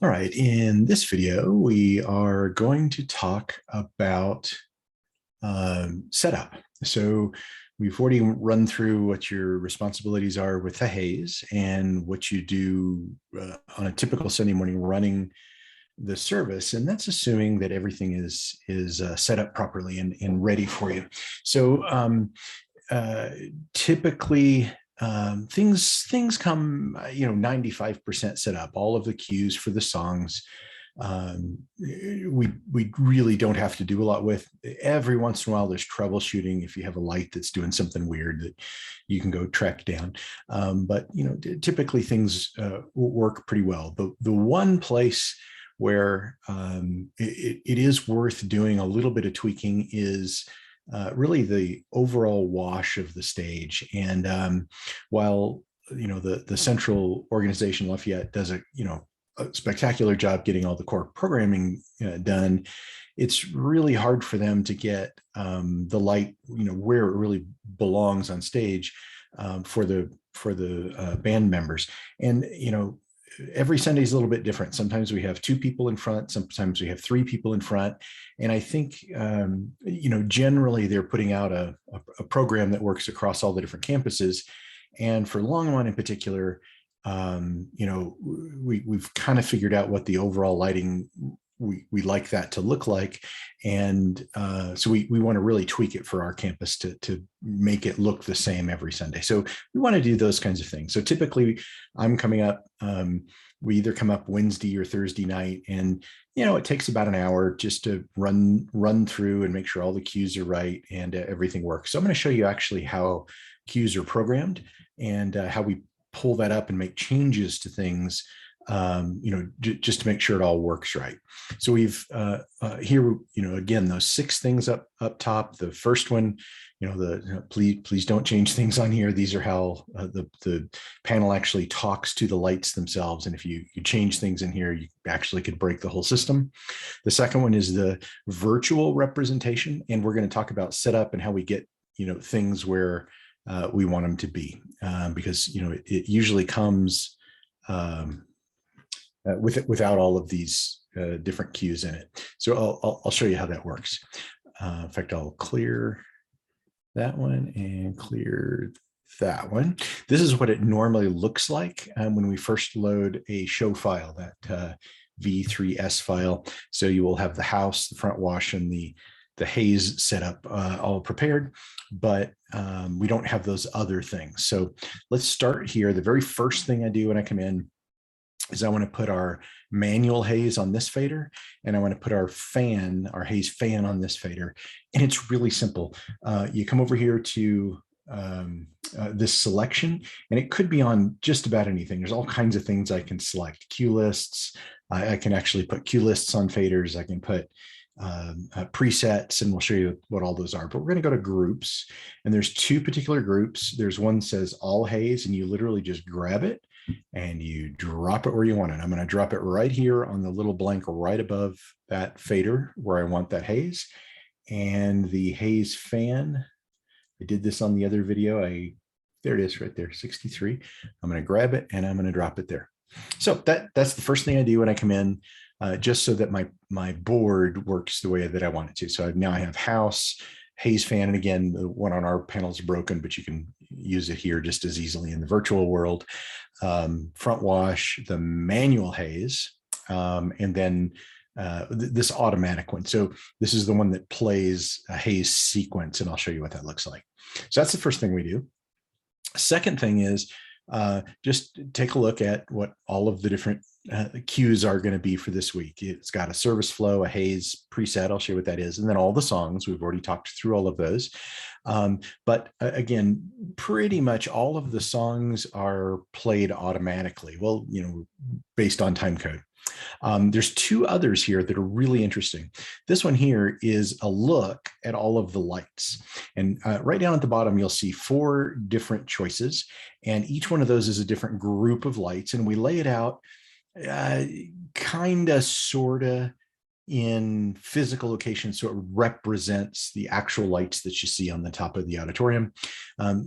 All right, in this video, we are going to talk about setup. So we've already run through what your responsibilities are with the haze and what you do on a typical Sunday morning running the service, and that's assuming that everything is set up properly and ready for you. So typically things come 95% set up, all of the cues for the songs. We really don't have to do a lot with. Every once in a while there's troubleshooting if you have a light that's doing something weird that you can go track down, but typically things work pretty well. The one place where it is worth doing a little bit of tweaking is really the overall wash of the stage. And while the central organization Lafayette does a spectacular job getting all the core programming done, it's really hard for them to get the light where it really belongs on stage for the band members. And every Sunday is a little bit different. Sometimes we have 2 people in front, sometimes we have 3 people in front. And I think, generally they're putting out a program that works across all the different campuses. And for Longmont in particular, we've kind of figured out what the overall lighting we like that to look like. And so we want to really tweak it for our campus to make it look the same every Sunday. So we want to do those kinds of things. So typically I'm coming up, we either come up Wednesday or Thursday night, and it takes about an hour just to run through and make sure all the cues are right and everything works. So I'm going to show you actually how cues are programmed and how we pull that up and make changes to things, just to make sure it all works right. So we've here, again, those 6 things up top. The first one, please don't change things on here. These are how the panel actually talks to the lights themselves. And if you change things in here, you actually could break the whole system. The second one is the virtual representation. And we're going to talk about setup and how we get, things where we want them to be, because, it usually comes without all of these different cues in it. So I'll show you how that works. In fact, I'll clear that one and clear that one. This is what it normally looks like when we first load a show file, that V3S file. So you will have the house, the front wash, and the haze setup all prepared, but we don't have those other things. So let's start here. The very first thing I do when I come in is I want to put our manual haze on this fader, and I want to put our haze fan on this fader. And it's really simple. You come over here to this selection, and it could be on just about anything. There's all kinds of things I can select. Cue lists. I can actually put cue lists on faders. I can put presets, and we'll show you what all those are. But we're going to go to groups, and there's 2 particular groups. There's one that says all haze, and you literally just grab it and you drop it where you want it. I'm going to drop it right here on the little blank right above that fader where I want that haze. And the haze fan, I did this on the other video. There it is right there, 63. I'm going to grab it and I'm going to drop it there. So that's the first thing I do when I come in, just so that my board works the way that I want it to. So now I have house, haze fan, and again, the one on our panel is broken, but you can use it here just as easily in the virtual world. Front wash, the manual haze, and then this automatic one. So this is the one that plays a haze sequence, and I'll show you what that looks like. So that's the first thing we do. Second thing is just take a look at what all of the different cues are going to be for this week. It's got a service flow, a haze preset. I'll show you what that is. And then all the songs. We've already talked through all of those. But again, pretty much all of the songs are played automatically. Well, based on time code. There's 2 others here that are really interesting. This one here is a look at all of the lights. And right down at the bottom, you'll see 4 different choices. And each one of those is a different group of lights. And we lay it out kind of, sort of in physical locations, so it represents the actual lights that you see on the top of the auditorium.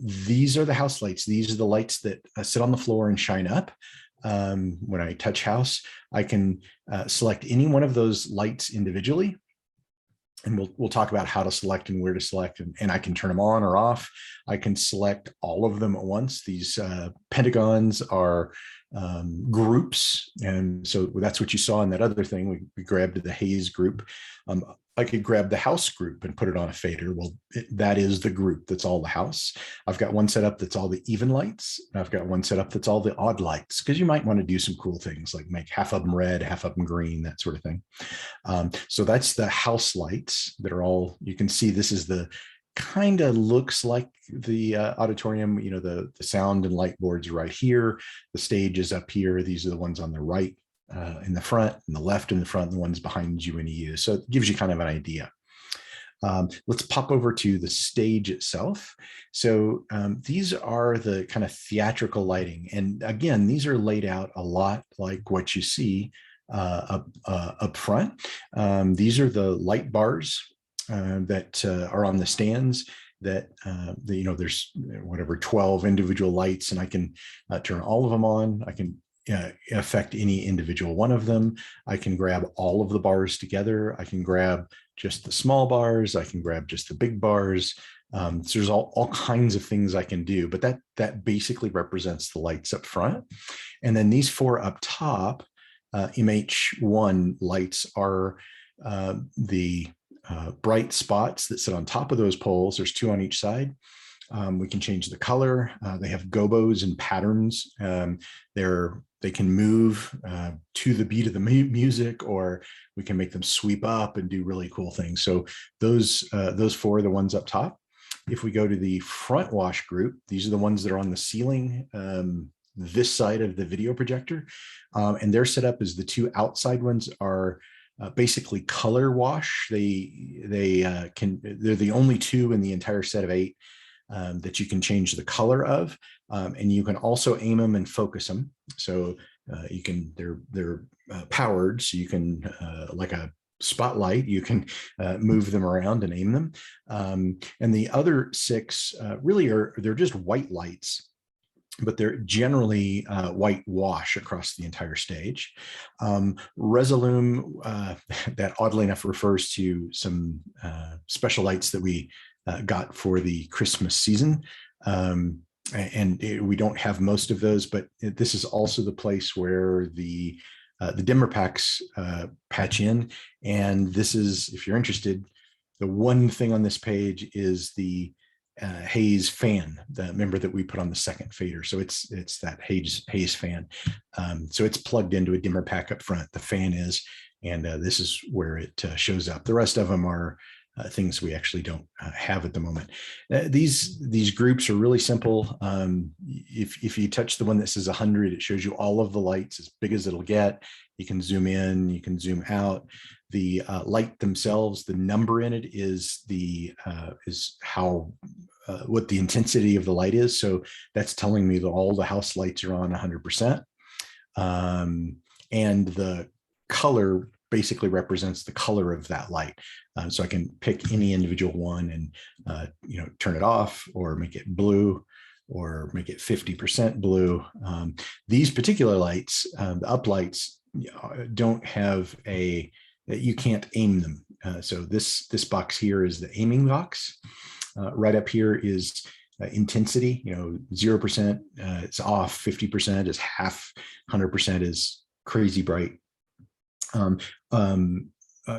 These are the house lights. These are the lights that sit on the floor and shine up. when I touch house, I can select any one of those lights individually. And we'll talk about how to select and where to select, and I can turn them on or off. I can select all of them at once. These pentagons are groups, and so that's what you saw in that other thing. We grabbed the haze group. I could grab the house group and put it on a fader. Well, that is the group that's all the house. I've got one set up that's all the even lights, and I've got one set up that's all the odd lights, because you might want to do some cool things like make half of them red, half of them green, that sort of thing. So that's the house lights that are all, you can see this is the kind of looks like the auditorium, you know, the sound and light boards right here. The stage is up here. These are the ones on the right in the front, and the left in the front, and the ones behind you and you. So it gives you kind of an idea. Let's pop over to the stage itself. So these are the kind of theatrical lighting. And again, these are laid out a lot like what you see up front. These are the light bars that are on the stands that, you know, there's whatever 12 individual lights, and I can turn all of them on. I can affect any individual one of them. I can grab all of the bars together. I can grab just the small bars. I can grab just the big bars. So there's all kinds of things I can do, but that basically represents the lights up front. And then these four up top, MH1 lights, are the bright spots that sit on top of those poles. There's two on each side. We can change the color. They have gobos and patterns. They can move to the beat of the music, or we can make them sweep up and do really cool things. So those four are the ones up top. If we go to the front wash group, these are the ones that are on the ceiling this side of the video projector, and they're set up as the two outside ones are basically color wash. They're the only two in the entire set of 8 that you can change the color of, and you can also aim them and focus them. So you can, they're powered, so you can like a spotlight, you can move them around and aim them. And the other 6 really they're just white lights, but they're generally white wash across the entire stage. Resolume, that oddly enough refers to some special lights that we got for the Christmas season. We don't have most of those, but this is also the place where the dimmer packs patch in. And this is, if you're interested, the one thing on this page is the haze fan, the member that we put on the second fader. So it's that haze fan. So it's plugged into a dimmer pack up front. The fan is, and this is where it shows up. The rest of them are things we actually don't have at the moment. These groups are really simple. If you touch the one that says 100, it shows you all of the lights as big as it'll get. You can zoom in, you can zoom out. The light themselves, the number in it is how what the intensity of the light is. So that's telling me that all the house lights are on 100%. And the color basically represents the color of that light. So I can pick any individual one and turn it off, or make it blue, or make it 50% blue. These particular lights, the up lights, don't have you can't aim them. So this box here is the aiming box. Right up here is intensity. 0% it's off, 50% is half, 100% is crazy bright.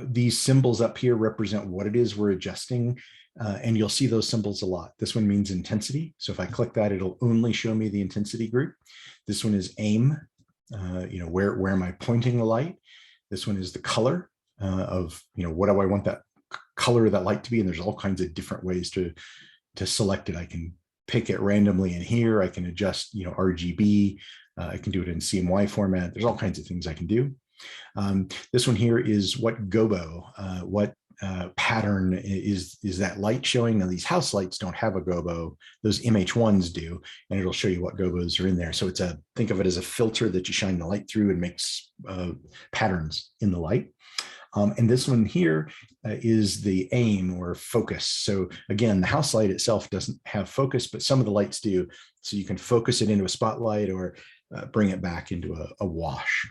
These symbols up here represent what it is we're adjusting, and you'll see those symbols a lot. This one means intensity. So if I click that, it'll only show me the intensity group. This one is aim. Where am I pointing the light? This one is the color of, what do I want that color of that light to be? And there's all kinds of different ways to select it. I can pick it randomly in here. I can adjust, RGB. I can do it in CMY format. There's all kinds of things I can do. This one here is what gobo, what pattern is that light showing. Now these house lights don't have a gobo, those MH1s do, and it'll show you what gobos are in there. So think of it as a filter that you shine the light through and makes patterns in the light. And this one here is the aim or focus. So again, the house light itself doesn't have focus, but some of the lights do. So you can focus it into a spotlight, or bring it back into a wash.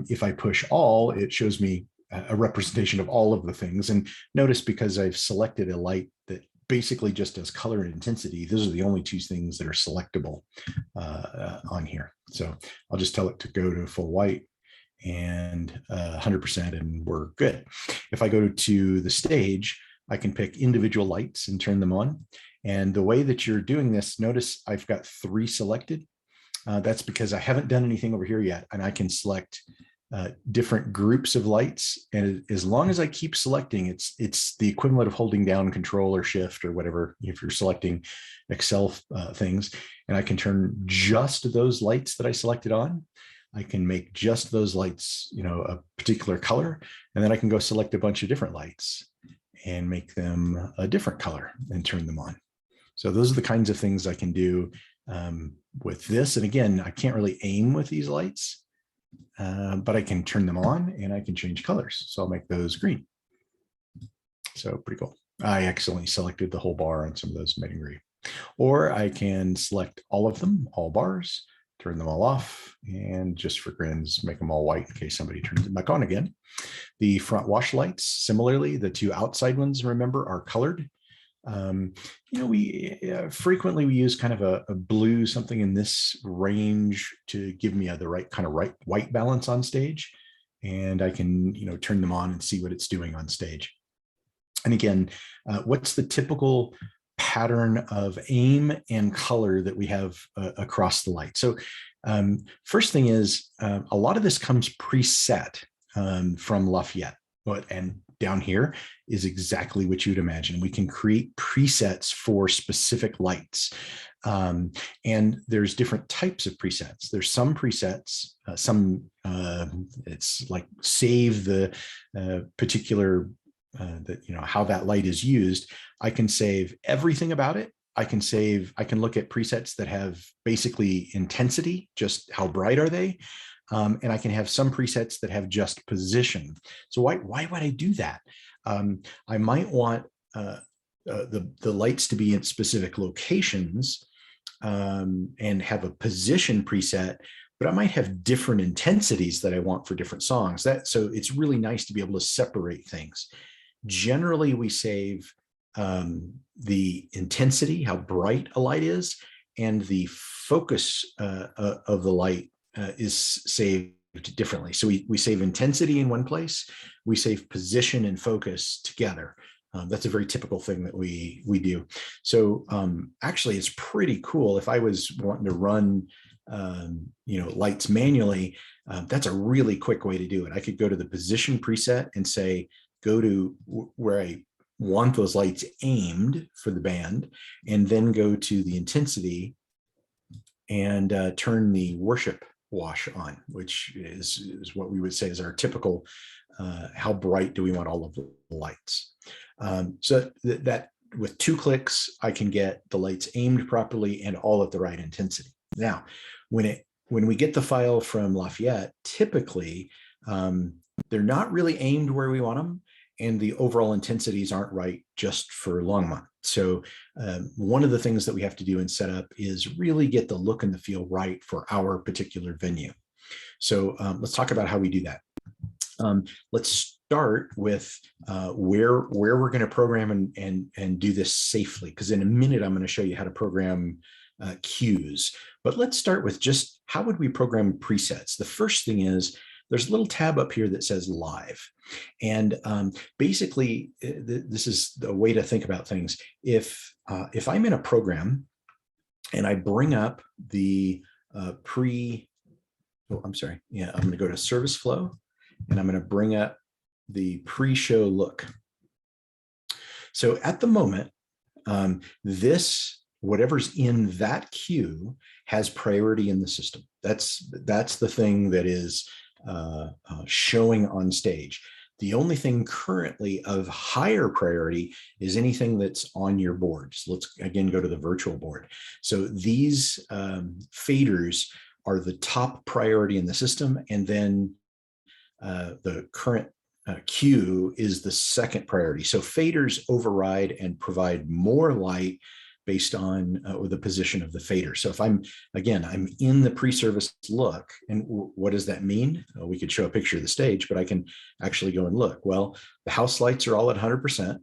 If I push all, it shows me a representation of all of the things. And notice, because I've selected a light that basically just does color and intensity, those are the only two things that are selectable on here. So I'll just tell it to go to full white and 100%, and we're good. If I go to the stage, I can pick individual lights and turn them on. And the way that you're doing this, notice I've got 3 selected. That's because I haven't done anything over here yet, and I can select different groups of lights. And as long as I keep selecting, it's the equivalent of holding down Control or Shift or whatever if you're selecting Excel things. And I can turn just those lights that I selected on. I can make just those lights, a particular color, and then I can go select a bunch of different lights and make them a different color and turn them on. So those are the kinds of things I can do with this. And again, I can't really aim with these lights, but I can turn them on and I can change colors. So I'll make those green. So pretty cool. I accidentally selected the whole bar on some of those, made them green. Or I can select all of them, all bars, turn them all off, and just for grins, make them all white in case somebody turns it back on again. The front wash lights, similarly, the 2 outside ones, remember, are colored. We frequently we use kind of a blue, something in this range, to give me the right kind of white balance on stage. And I can, turn them on and see what it's doing on stage. And again, what's the typical pattern of aim and color that we have across the light? So first thing is, a lot of this comes preset from Lafayette, and down here is exactly what you'd imagine. We can create presets for specific lights. And there's different types of presets. There's some presets, it's like save the particular how that light is used. I can save everything about it. I can look at presets that have basically intensity, just how bright are they? And I can have some presets that have just position. So why would I do that? I might want the lights to be in specific locations and have a position preset, but I might have different intensities that I want for different songs. So it's really nice to be able to separate things. Generally, we save the intensity, how bright a light is, and the focus of the light is saved differently. So we save intensity in one place, we save position and focus together. That's a very typical thing that we do. So actually, it's pretty cool. If I was wanting to run lights manually, that's a really quick way to do it. I could go to the position preset and say, go to where I want those lights aimed for the band, and then go to the intensity and turn the worship wash on, which is what we would say is our typical, how bright do we want all of the lights. So that with 2 clicks, I can get the lights aimed properly and all at the right intensity. Now, when we get the file from Lafayette, typically they're not really aimed where we want them, and the overall intensities aren't right just for Longmont. So one of the things that we have to do in setup is really get the look and the feel right for our particular venue. So let's talk about how we do that. Let's start with where we're going to program and do this safely, because in a minute I'm going to show you how to program cues. But let's start with just how would we program presets. The first thing is, there's a little tab up here that says live. And basically, this is the way to think about things. If I'm in a program and I bring up the I'm going to go to service flow, and I'm going to bring up the pre-show look. So at the moment, whatever's in that queue has priority in the system. That's the thing that is showing on stage. The only thing currently of higher priority is anything that's on your board. So let's again go to the virtual board. So these faders are the top priority in the system, and then the current queue is the second priority. So faders override and provide more light based on the position of the fader. So if I'm in the pre-service look, and what does that mean? We could show a picture of the stage, but I can actually go and look. Well, the house lights are all at 100%,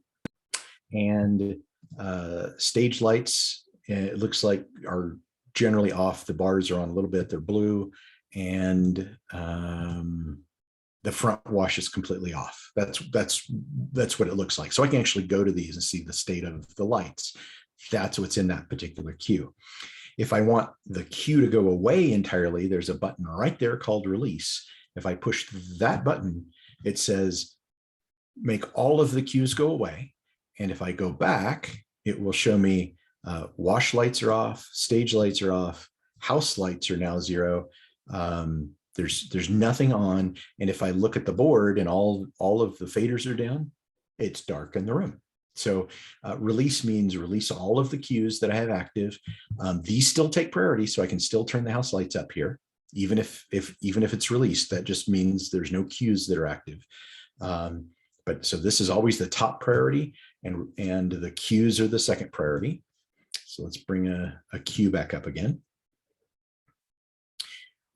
and stage lights, it looks like, are generally off. The bars are on a little bit, they're blue, and the front wash is completely off. That's what it looks like. So I can actually go to these and see the state of the lights. That's what's in that particular cue. If I want the cue to go away entirely, there's a button right there called release. If I push that button, it says make all of the cues go away. And if I go back, it will show me wash lights are off, stage lights are off, house lights are now 0. There's nothing on. And if I look at the board and all of the faders are down, it's dark in the room. So release means release all of the cues that I have active. These still take priority, so I can still turn the house lights up here, even if it's released. That just means there's no cues that are active. But so this is always the top priority, and the cues are the second priority. So let's bring a cue back up again.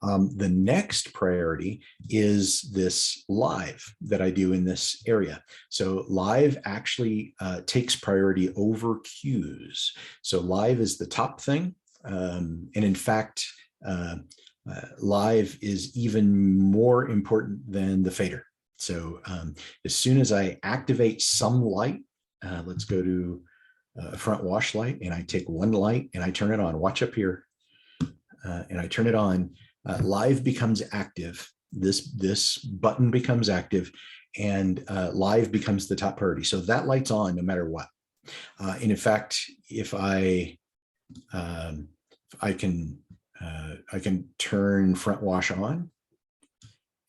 The next priority is this live that I do in this area. So live actually takes priority over cues. So live is the top thing. And in fact, live is even more important than the fader. So as soon as I activate some light, let's go to a front wash light, and I take one light and I turn it on. Watch up here. And I turn it on. Live becomes active. This button becomes active, and live becomes the top priority. So that light's on no matter what. And in fact, if I can turn front wash on,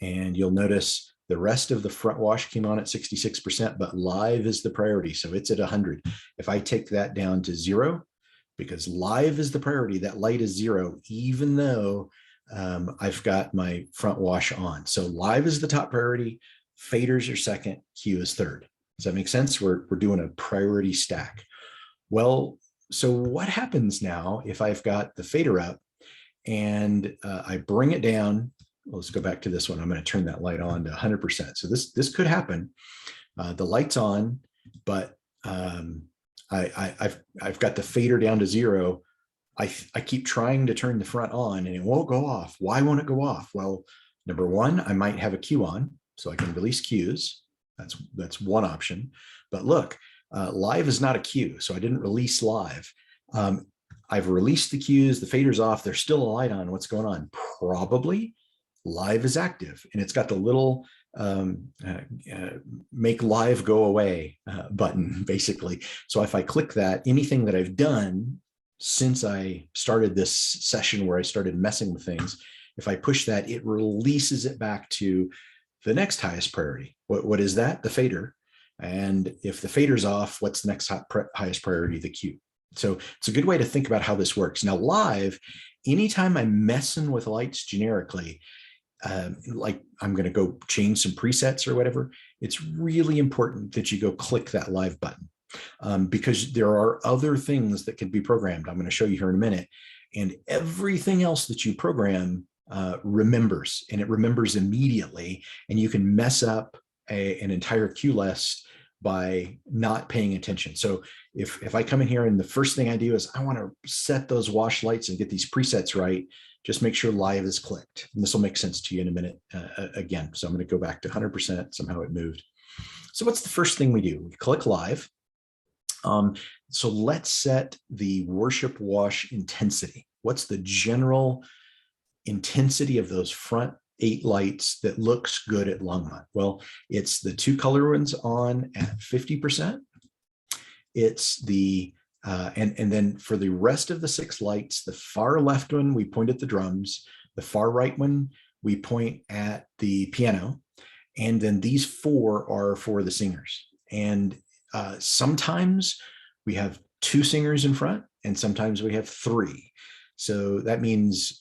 and you'll notice the rest of the front wash came on at 66%, but live is the priority, so it's at 100. If I take that down to 0, because live is the priority, that light is 0, even though I've got my front wash on. So live is the top priority, faders are second, cue is third. Does that make sense? We're doing a priority stack. Well, so what happens now if I've got the fader up and I bring it down? Well, let's go back to this one. I'm going to turn that light on to 100%. So this could happen. The light's on, but I've got the fader down to 0. I keep trying to turn the front on and it won't go off. Why won't it go off? Well, number one, I might have a cue on, so I can release cues. That's one option. But look, live is not a cue, so I didn't release live. I've released the cues, the fader's off, there's still a light on. What's going on? Probably live is active, and it's got the little make live go away button, basically. So if I click that, anything that I've done since I started this session where I started messing with things, if I push that, it releases it back to the next highest priority. What is that? The fader. And if the fader's off, what's the next highest priority? The cue. So it's a good way to think about how this works. Now, live, anytime I'm messing with lights generically, like I'm going to go change some presets or whatever, it's really important that you go click that live button. Because there are other things that can be programmed. I'm going to show you here in a minute. And everything else that you program remembers, and it remembers immediately. And you can mess up an entire cue list by not paying attention. So if I come in here and the first thing I do is I want to set those wash lights and get these presets right, just make sure live is clicked. And this will make sense to you in a minute again. So I'm going to go back to 100%. Somehow it moved. So what's the first thing we do? We click live. So let's set the worship wash intensity. What's the general intensity of those front 8 lights that looks good at Longmont? Well, it's the 2 color ones on at 50%. It's the, and then for the rest of the 6 lights, the far left one, we point at the drums. The far right one, we point at the piano. And then these 4 are for the singers. And sometimes we have 2 singers in front, and sometimes we have 3. So that means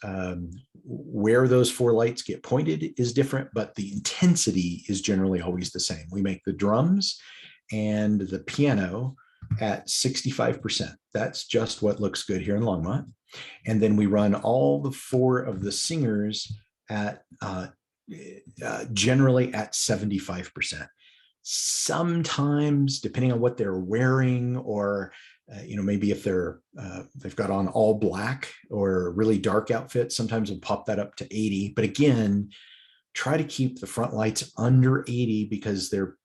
where those 4 lights get pointed is different, but the intensity is generally always the same. We make the drums and the piano at 65%. That's just what looks good here in Longmont. And then we run all the 4 of the singers at generally at 75%. Sometimes, depending on what they're wearing, or maybe if they've got on all black or really dark outfits, sometimes we'll pop that up to 80. But again, try to keep the front lights under 80 because they're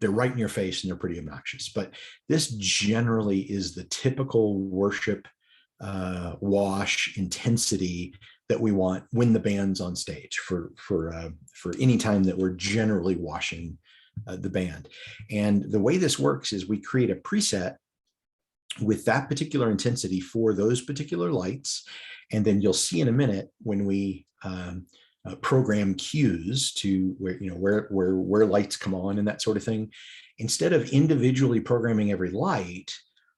right in your face and they're pretty obnoxious. But this generally is the typical worship wash intensity that we want when the band's on stage for any time that we're generally washing the band. And the way this works is we create a preset with that particular intensity for those particular lights. And then you'll see in a minute when we program cues to where lights come on and that sort of thing. Instead of individually programming every light,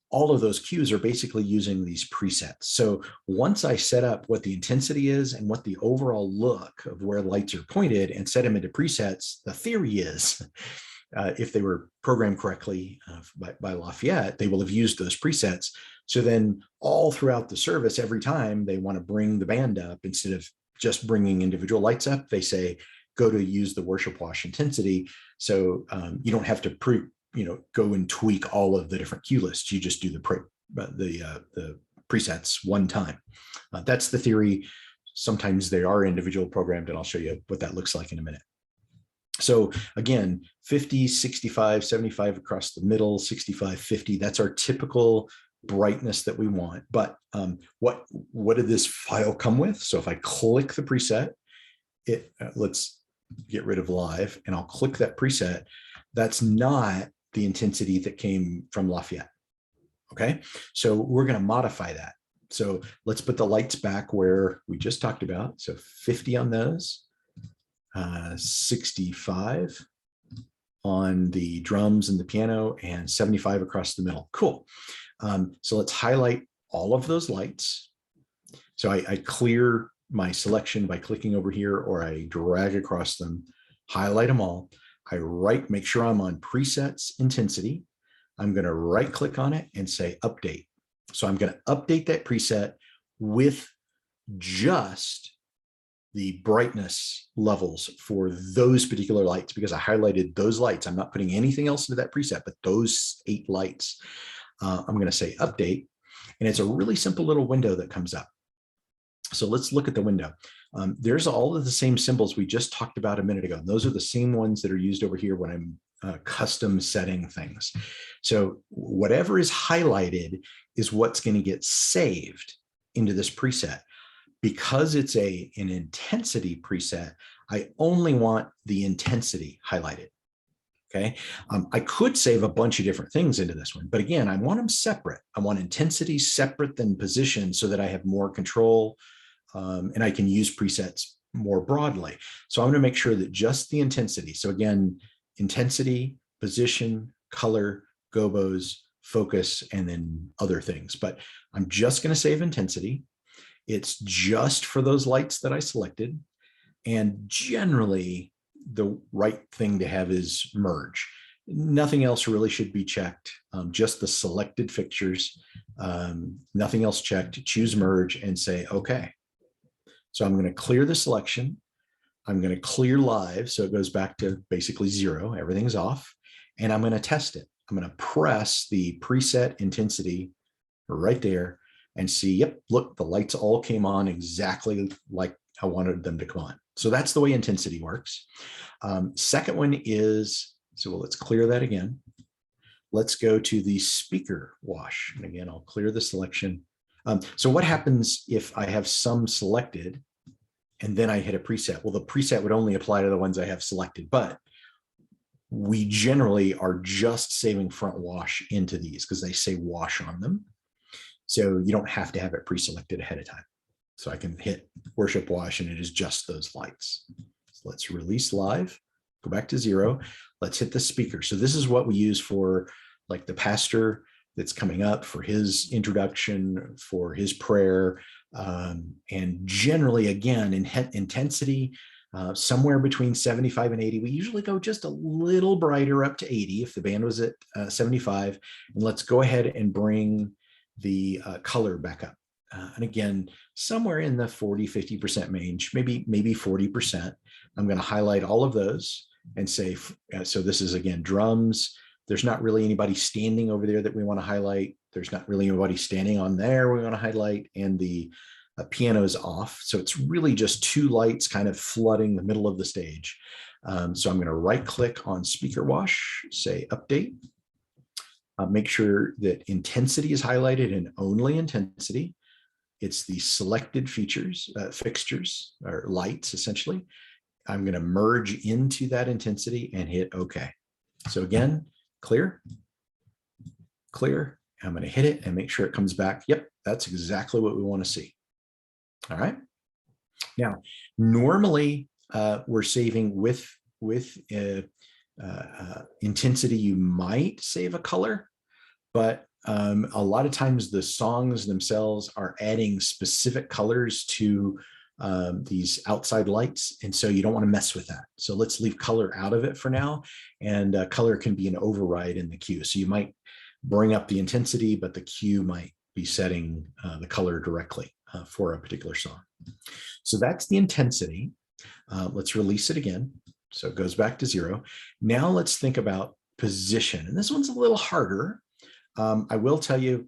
all of those cues are basically using these presets. So once I set up what the intensity is and what the overall look of where lights are pointed and set them into presets, the theory is if they were programmed correctly by Lafayette, they will have used those presets. So then all throughout the service, every time they want to bring the band up, instead of just bringing individual lights up, they say, go to use the worship wash intensity. So you don't have to go and tweak all of the different cue lists. You just do the presets one time. That's the theory. Sometimes they are individual programmed, and I'll show you what that looks like in a minute. So again, 50, 65, 75 across the middle, 65, 50, that's our typical brightness that we want. But what did this file come with? So if I click the preset, let's get rid of live, and I'll click that preset. That's not the intensity that came from Lafayette. Okay, so we're going to modify that. So let's put the lights back where we just talked about. So 50 on those, 65 on the drums and the piano, and 75 across the middle. Cool. So let's highlight all of those lights. So I clear my selection by clicking over here, or I drag across them, highlight them all. I make sure I'm on presets intensity. I'm going to right click on it and say update. So I'm going to update that preset with just the brightness levels for those particular lights, because I highlighted those lights. I'm not putting anything else into that preset, but those 8 lights. I'm going to say update, and it's a really simple little window that comes up. So let's look at the window. There's all of the same symbols we just talked about a minute ago. And those are the same ones that are used over here when I'm custom setting things. So whatever is highlighted is what's going to get saved into this preset. Because it's an intensity preset, I only want the intensity highlighted. Okay, I could save a bunch of different things into this one, but again, I want them separate. I want intensity separate than position so that I have more control and I can use presets more broadly. So I'm going to make sure that just the intensity. So again, intensity, position, color, gobos, focus, and then other things. But I'm just going to save intensity. It's just for those lights that I selected. And generally, the right thing to have is merge. Nothing else really should be checked, just the selected fixtures, nothing else checked. Choose merge and say, okay. So I'm going to clear the selection. I'm going to clear live. So it goes back to basically 0. Everything's off. And I'm going to test it. I'm going to press the preset intensity right there and see, yep, look, the lights all came on exactly like I wanted them to come on. So that's the way intensity works. Second one is, so let's clear that again. Let's go to the speaker wash. And again, I'll clear the selection. So what happens if I have some selected and then I hit a preset? Well, the preset would only apply to the ones I have selected, but we generally are just saving front wash into these because they say wash on them. So you don't have to have it pre-selected ahead of time. So I can hit worship wash and it is just those lights. So let's release live, go back to 0. Let's hit the speaker. So this is what we use for like the pastor that's coming up for his introduction, for his prayer. And generally, again, in intensity, somewhere between 75 and 80. We usually go just a little brighter up to 80 if the band was at 75. And let's go ahead and bring the color back up. And again, somewhere in the 40–50% range, maybe 40%. I'm going to highlight all of those and say, so this is again drums. There's not really anybody standing over there that we want to highlight. There's not really anybody standing on there we want to highlight, and the piano is off. So it's really just two lights kind of flooding the middle of the stage. So I'm going to right click on speaker wash, say update. Make sure that intensity is highlighted and only intensity. It's the selected features, fixtures or lights essentially. I'm going to merge into that intensity and hit OK. So again, clear, clear. I'm going to hit it and make sure it comes back. Yep, that's exactly what we want to see. All right. Now, normally we're saving with intensity. You might save a color, but a lot of times the songs themselves are adding specific colors to these outside lights. And so you don't want to mess with that. So let's leave color out of it for now. And color can be an override in the cue. So you might bring up the intensity, but the cue might be setting the color directly for a particular song. So that's the intensity. Let's release it again. So it goes back to 0. Now let's think about position. And this one's a little harder. I will tell you,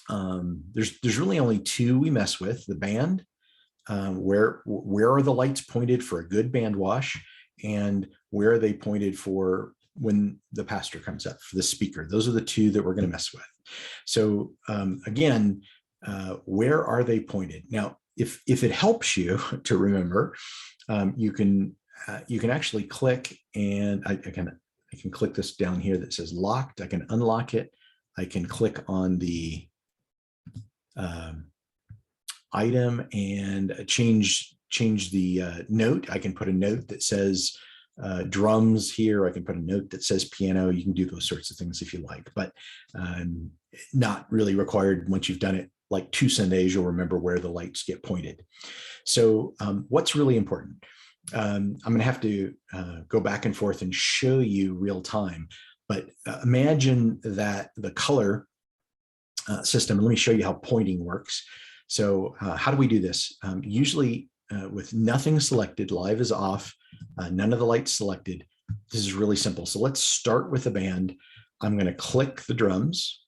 there's really only 2 we mess with: the band, where are the lights pointed for a good band wash, and where are they pointed for when the pastor comes up for the speaker. Those are the 2 that we're going to mess with. So again, where are they pointed? Now, if it helps you to remember, you can actually click, and I can click this down here that says locked. I can unlock it. I can click on the item and change the note. I can put a note that says drums here. I can put a note that says piano. You can do those sorts of things if you like, but not really required. Once you've done it like 2 Sundays, you'll remember where the lights get pointed. So what's really important? I'm going to have to go back and forth and show you real time, but imagine that the color system, and let me show you how pointing works. So how do we do this? Usually with nothing selected, live is off, none of the lights selected. This is really simple. So let's start with the band. I'm going to click the drums.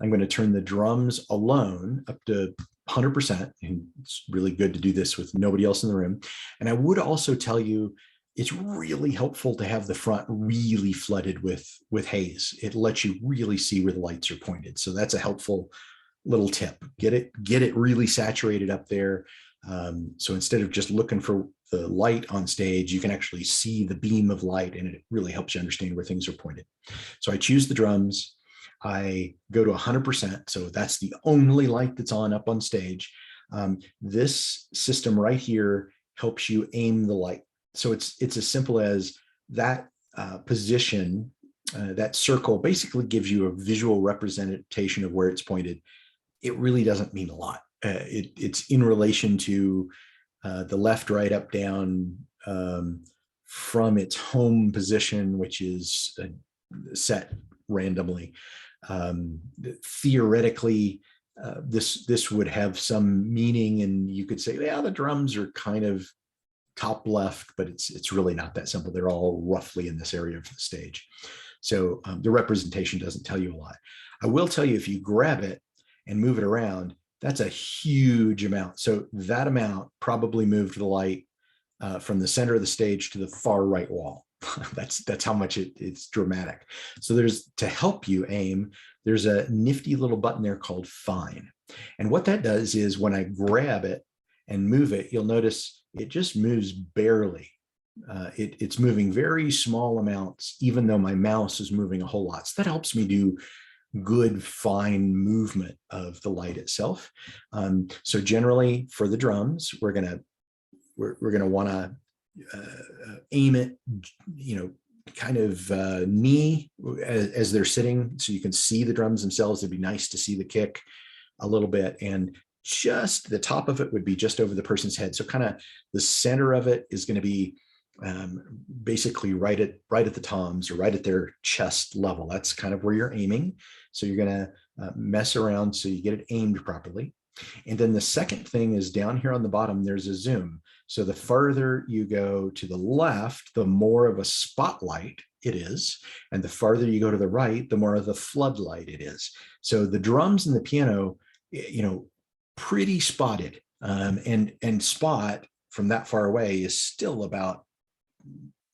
I'm going to turn the drums alone up to 100%. And it's really good to do this with nobody else in the room. And I would also tell you, it's really helpful to have the front really flooded with haze. It lets you really see where the lights are pointed. So that's a helpful little tip. Get it really saturated up there. So instead of just looking for the light on stage, you can actually see the beam of light, and it really helps you understand where things are pointed. So I choose the drums. I go to 100%. So that's the only light that's up on stage. This system right here helps you aim the light. So it's as simple as that position, that circle basically gives you a visual representation of where it's pointed. It really doesn't mean a lot. It's in relation to the left, right, up, down from its home position, which is set randomly. Theoretically, this would have some meaning, and you could say, yeah, the drums are kind of top left, but it's really not that simple. They're all roughly in this area of the stage. So the representation doesn't tell you a lot. I will tell you, if you grab it and move it around, that's a huge amount. So that amount probably moved the light from the center of the stage to the far right wall. That's how much it's dramatic. So to help you aim, there's a nifty little button there called Fine. And what that does is when I grab it and move it, you'll notice it just moves barely. It's moving very small amounts, even though my mouse is moving a whole lot. So that helps me do good, fine movement of the light itself. So generally for the drums, we're gonna want to aim it, kind of knee as they're sitting, so you can see the drums themselves. It'd be nice to see the kick a little bit, and just the top of it would be just over the person's head. So kind of the center of it is going to be basically right at the toms or right at their chest level. That's kind of where you're aiming. So you're going to mess around so you get it aimed properly. And then the second thing is down here on the bottom, there's a zoom. So the farther you go to the left, the more of a spotlight it is. And the farther you go to the right, the more of the floodlight it is. So the drums and the piano, pretty spotted. And spot from that far away is still about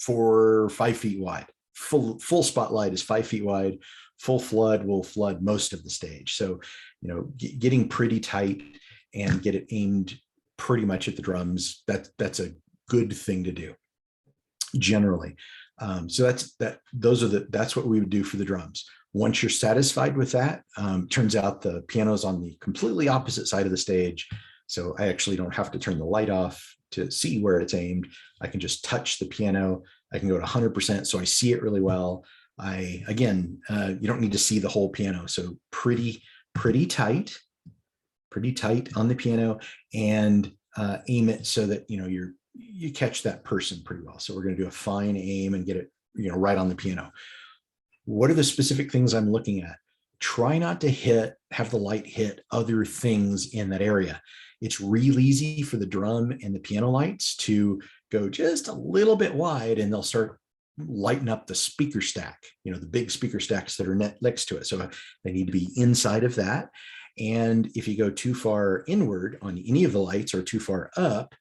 4 or 5 feet wide. Full spotlight is 5 feet wide. Full flood will flood most of the stage. So, getting pretty tight and get it aimed pretty much at the drums, that's a good thing to do generally. So that's what we would do for the drums. Once you're satisfied with that, turns out the piano's on the completely opposite side of the stage. So I actually don't have to turn the light off to see where it's aimed. I can just touch the piano. I can go to 100%, so I see it really well. You don't need to see the whole piano. So pretty tight on the piano, and aim it so that you catch that person pretty well. So we're going to do a fine aim and get it right on the piano. What are the specific things I'm looking at? Try not to have the light hit other things in that area. It's real easy for the drum and the piano lights to go just a little bit wide, and they'll start lighting up the speaker stack, the big speaker stacks that are next to it. So they need to be inside of that. And if you go too far inward on any of the lights or too far up,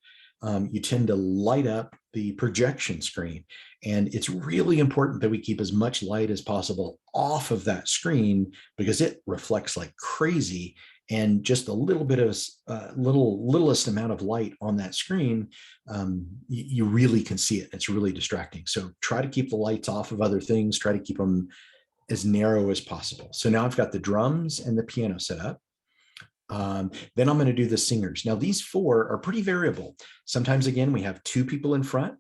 you tend to light up the projection screen. And it's really important that we keep as much light as possible off of that screen, because it reflects like crazy. And just a little bit of littlest amount of light on that screen, you really can see it. It's really distracting. So try to keep the lights off of other things. Try to keep them as narrow as possible. So now I've got the drums and the piano set up. Then I'm going to do the singers. Now these 4 are pretty variable. Sometimes, again, we have 2 people in front,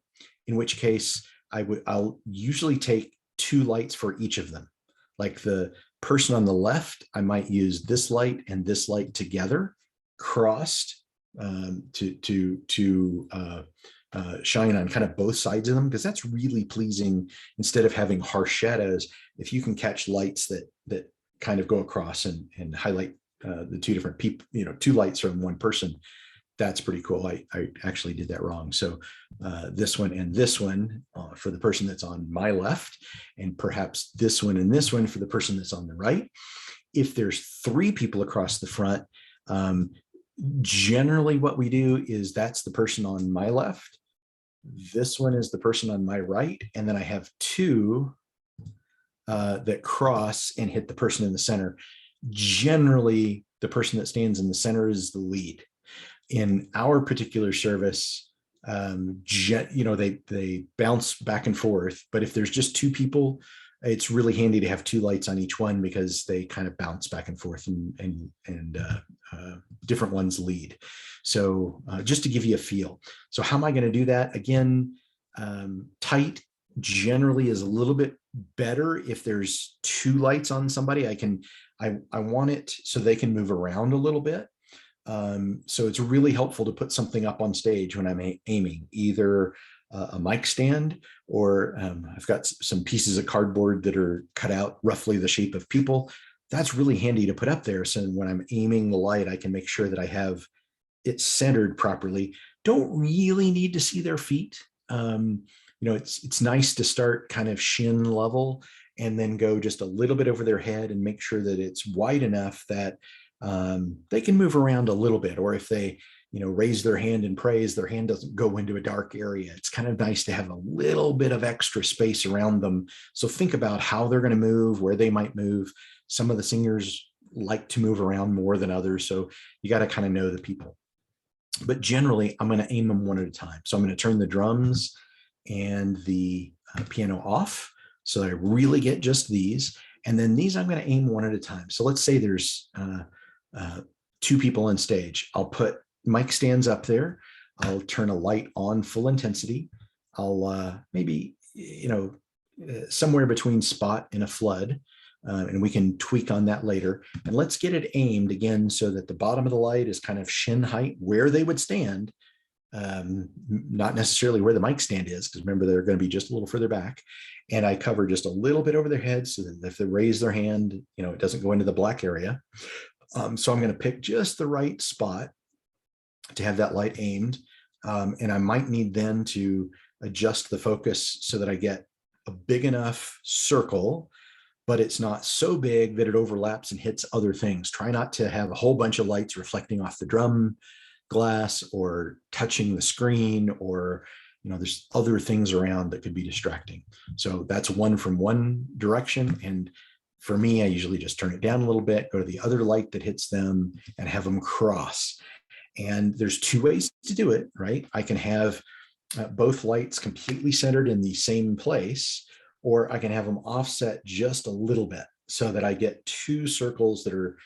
in which case I'll usually take 2 lights for each of them. Like the person on the left, I might use this light and this light together, crossed, to shine on kind of both sides of them, because that's really pleasing. Instead of having harsh shadows, if you can catch lights that kind of go across and highlight the 2 different people, 2 lights from one person, that's pretty cool. I actually did that wrong. So this one and this one for the person that's on my left, and perhaps this one and this one for the person that's on the right. If there's 3 people across the front, generally what we do is that's the person on my left. This one is the person on my right. And then I have 2 that cross and hit the person in the center. Generally, the person that stands in the center is the lead. In our particular service, they bounce back and forth. But if there's just 2 people, it's really handy to have 2 lights on each one, because they kind of bounce back and forth, and different ones lead. So just to give you a feel. So how am I going to do that? Again, tight generally is a little bit better. If there's 2 lights on somebody, I want it so they can move around a little bit. So it's really helpful to put something up on stage when I'm aiming, either a mic stand, or I've got some pieces of cardboard that are cut out roughly the shape of people. That's really handy to put up there. So when I'm aiming the light, I can make sure that I have it centered properly. Don't really need to see their feet. It's nice to start kind of shin level and then go just a little bit over their head and make sure that it's wide enough that they can move around a little bit. Or if they, raise their hand and praise, their hand doesn't go into a dark area. It's kind of nice to have a little bit of extra space around them. So think about how they're going to move, where they might move. Some of the singers like to move around more than others. So you got to kind of know the people. But generally, I'm going to aim them one at a time. So I'm going to turn the drums and the piano off, so that I really get just these. And then these I'm going to aim one at a time. So let's say there's 2 people on stage. I'll put mic stands up there. I'll turn a light on full intensity. I'll maybe, somewhere between spot and a flood, and we can tweak on that later. And let's get it aimed again so that the bottom of the light is kind of shin height where they would stand, not necessarily where the mic stand is, because remember, they're going to be just a little further back. And I cover just a little bit over their heads so that if they raise their hand, it doesn't go into the black area. So I'm going to pick just the right spot to have that light aimed. And I might need then to adjust the focus so that I get a big enough circle, but it's not so big that it overlaps and hits other things. Try not to have a whole bunch of lights reflecting off the drum glass or touching the screen, or there's other things around that could be distracting. So that's one from one direction. And for me, I usually just turn it down a little bit, go to the other light that hits them and have them cross. And there's two ways to do it, right? I can have both lights completely centered in the same place, or I can have them offset just a little bit so that I get two circles that are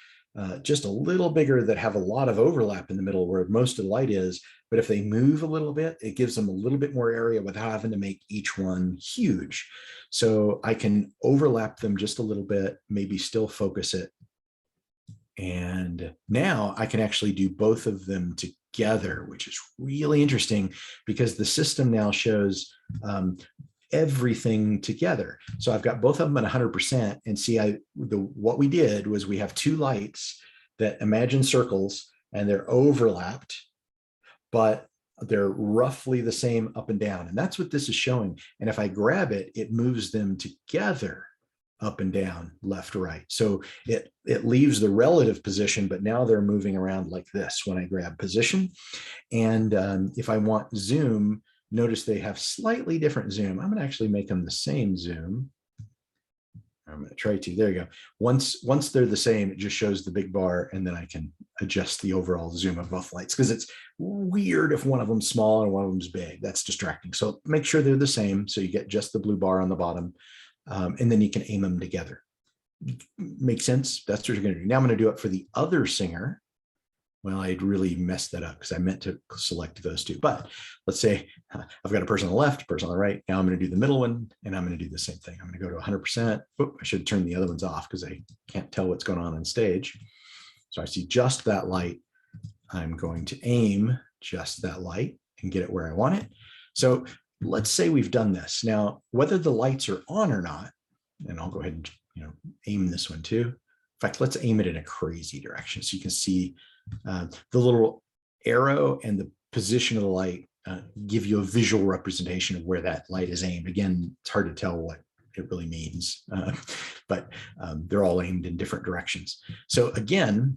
just a little bigger, that have a lot of overlap in the middle where most of the light is. But if they move a little bit, it gives them a little bit more area without having to make each one huge. So I can overlap them just a little bit, maybe still focus it. And now I can actually do both of them together, which is really interesting because the system now shows everything together. So I've got both of them at 100%. And see, what we did was we have two lights that imagine circles, and they're overlapped, but they're roughly the same up and down. And that's what this is showing. And if I grab it, it moves them together up and down, left, right. So it leaves the relative position, but now they're moving around like this when I grab position. And if I want zoom, notice they have slightly different zoom. I'm going to actually make them the same zoom. I'm going to try to. There you go. Once they're the same, it just shows the big bar, and then I can adjust the overall zoom of both lights, because it's weird if one of them's small and one of them's big. That's distracting. So make sure they're the same, so you get just the blue bar on the bottom. And then you can aim them together. Makes sense? That's what you're going to do. Now I'm going to do it for the other singer. Well, I'd really messed that up because I meant to select those two. But let's say I've got a person on the left, person on the right. Now I'm going to do the middle one, and I'm going to do the same thing. I'm going to go to 100%. Oh, I should turn the other ones off because I can't tell what's going on stage. So I see just that light. I'm going to aim just that light and get it where I want it. So let's say we've done this. Now, whether the lights are on or not, and I'll go ahead and aim this one too. In fact, let's aim it in a crazy direction so you can see the little arrow and the position of the light give you a visual representation of where that light is aimed. Again, it's hard to tell what it really means, but they're all aimed in different directions. So again,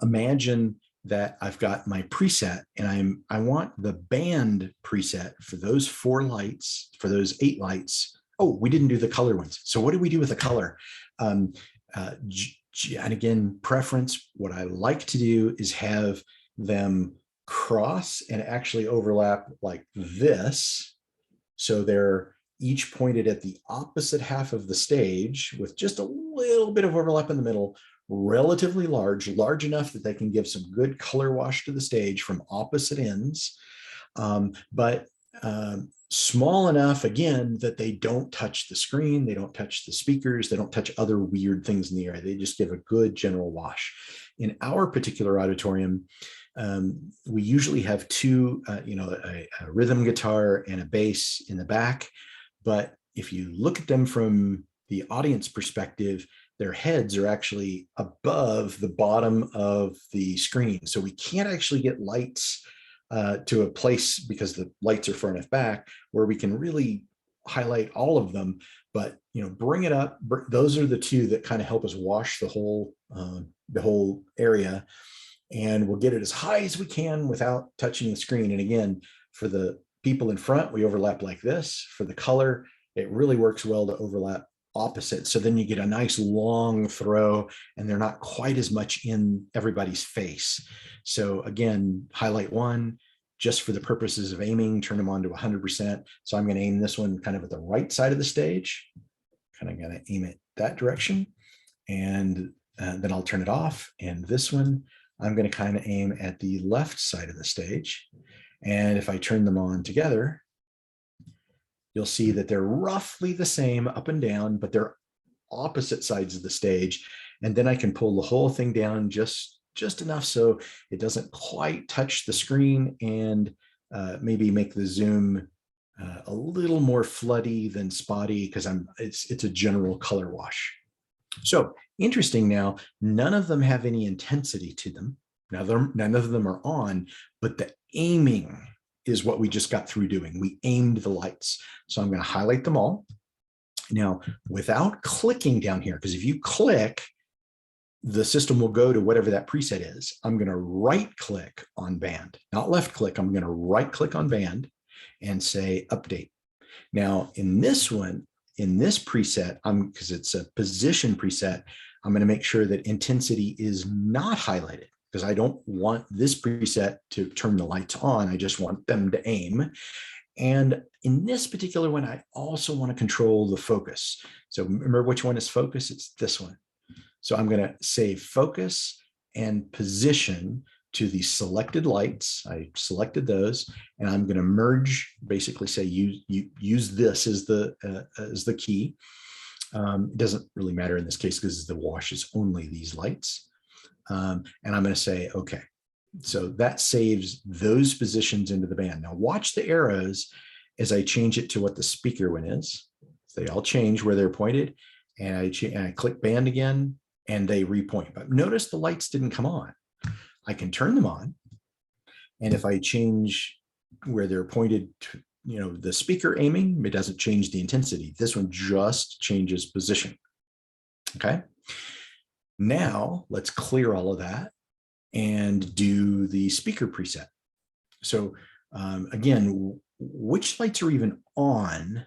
imagine that I've got my preset, and I want the band preset for those 4 lights, for those 8 lights. Oh, we didn't do the color ones. So what do we do with the color? And again, preference, what I like to do is have them cross and actually overlap like this. So they're each pointed at the opposite half of the stage with just a little bit of overlap in the middle, relatively large enough that they can give some good color wash to the stage from opposite ends, but small enough, again, that they don't touch the screen, they don't touch the speakers, they don't touch other weird things in the area. They just give a good general wash. In our particular auditorium, we usually have 2, a rhythm guitar and a bass in the back. But if you look at them from the audience perspective, their heads are actually above the bottom of the screen. So we can't actually get lights to a place, because the lights are far enough back, where we can really highlight all of them. But bring it up. Those are the 2 that kind of help us wash the whole area, and we'll get it as high as we can without touching the screen. And again, for the people in front, we overlap like this. For the color, it really works well to overlap opposite. So then you get a nice long throw, and they're not quite as much in everybody's face. So again, highlight 1 just for the purposes of aiming, turn them on to 100%. So I'm going to aim this one kind of at the right side of the stage, kind of going to aim it that direction, and then I'll turn it off. And this one, I'm going to kind of aim at the left side of the stage. And if I turn them on together, you'll see that they're roughly the same up and down, but they're opposite sides of the stage. And then I can pull the whole thing down just enough so it doesn't quite touch the screen, and maybe make the zoom a little more floody than spotty, because it's a general color wash. So interesting now, none of them have any intensity to them. Now, none of them are on, but the aiming is what we just got through doing. We aimed the lights. So I'm going to highlight them all. Now, without clicking down here, because if you click, the system will go to whatever that preset is. I'm going to right click on band, not left click. I'm going to right click on band and say update. Now, in this one, in this preset, because it's a position preset, I'm going to make sure that intensity is not highlighted, because I don't want this preset to turn the lights on. I just want them to aim. And in this particular one, I also want to control the focus. So remember which one is focus? It's this one. So I'm going to say focus and position to the selected lights. I selected those, and I'm going to merge, basically say use this as the key. It doesn't really matter in this case because the wash is only these lights. And I'm going to say, okay. So that saves those positions into the band. Now watch the arrows as I change it to what the speaker one is. They all change where they're pointed, and I click band again, and they repoint. But notice the lights didn't come on. I can turn them on, and if I change where they're pointed to, the speaker aiming, it doesn't change the intensity. This one just changes position. Okay. Now let's clear all of that and do the speaker preset. So again, which lights are even on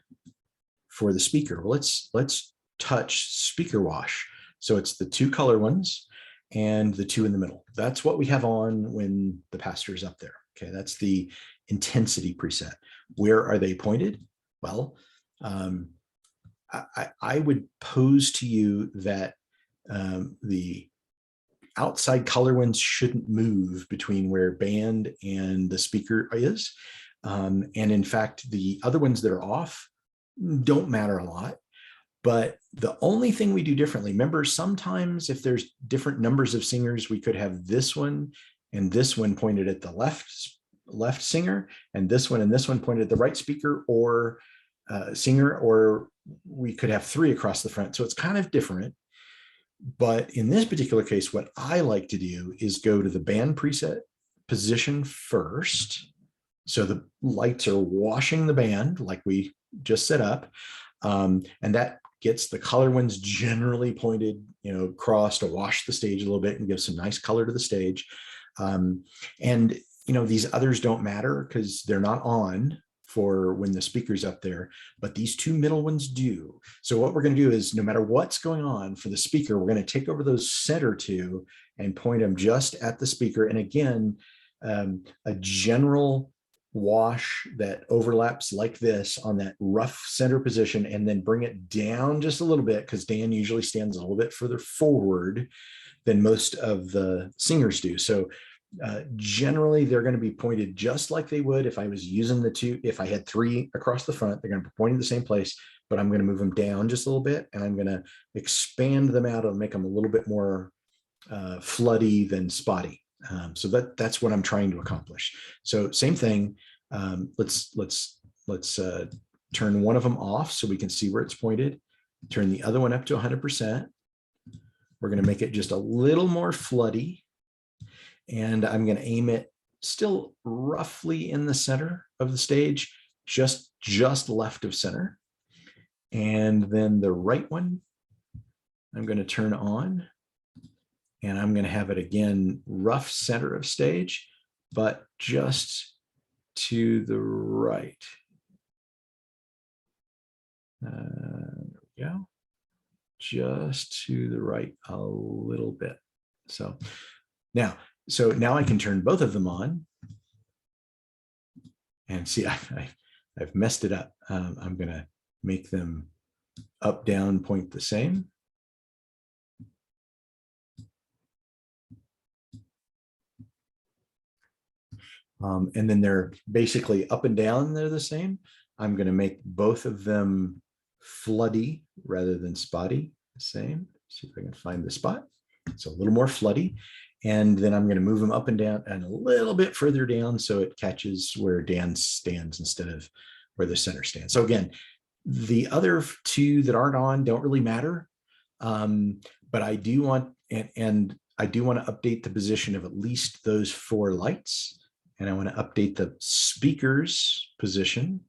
for the speaker? Well, let's touch speaker wash. So it's the two color ones and the two in the middle. That's what we have on when the pastor is up there. Okay, that's the intensity preset. Where are they pointed? Well, I would pose to you that the outside color ones shouldn't move between where band and the speaker is. And in fact, the other ones that are off don't matter a lot. But the only thing we do differently, remember, sometimes if there's different numbers of singers, we could have this one and this one pointed at the left singer, and this one pointed at the right speaker or singer, or we could have three across the front. So it's kind of different. But in this particular case, what I like to do is go to the band preset position first. So the lights are washing the band like we just set up. And that gets the color ones generally pointed, across to wash the stage a little bit and give some nice color to the stage. And, these others don't matter because they're not on for when the speaker's up there, but these two middle ones do. So what we're going to do is, no matter what's going on for the speaker, we're going to take over those center two and point them just at the speaker. And again, a general wash that overlaps like this on that rough center position, and then bring it down just a little bit, because Dan usually stands a little bit further forward than most of the singers do. So generally they're going to be pointed just like they would if I was using the two. If I had three across the front, they're going to be pointing the same place, but I'm going to move them down just a little bit, and I'm going to expand them out and make them a little bit more floody than spotty. So that's what I'm trying to accomplish. So same thing. Let's turn one of them off so we can see where it's pointed. Turn the other one up to 100%. We're going to make it just a little more floody, and I'm going to aim it still roughly in the center of the stage, just left of center. And then the right one, I'm going to turn on. And I'm going to have it again, rough center of stage, but just to the right. There we go. Just to the right a little bit. So now I can turn both of them on. And see, I've messed it up. I'm going to make them up, down, point the same. And then they're basically up and down, they're the same. I'm going to make both of them floody rather than spotty. same. See if I can find the spot. It's a little more floody. And then I'm going to move them up and down and a little bit further down so it catches where Dan stands instead of where the center stands. So again, the other two that aren't on don't really matter. But I do want, and I do want to update the position of at least those 4 lights. And I want to update the speaker's position.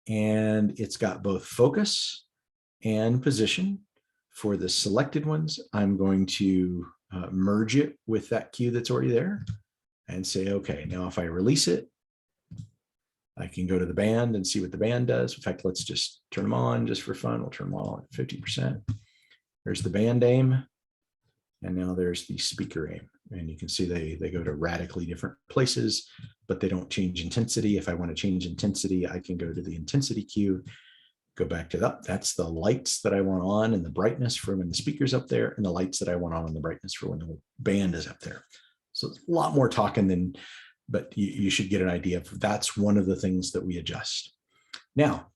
And it's got both focus and position. For the selected ones, I'm going to merge it with that cue that's already there and say, okay, now if I release it, I can go to the band and see what the band does. In fact, let's just turn them on just for fun. We'll turn them on at 50%. There's the band aim. And now there's the speaker aim. And you can see they go to radically different places, but they don't change intensity. If I want to change intensity, I can go to the intensity cue, go back to that. That's the lights that I want on and the brightness for when the speaker's up there, and the lights that I want on and the brightness for when the band is up there. So it's a lot more talking than, but you should get an idea of that's one of the things that we adjust. Now,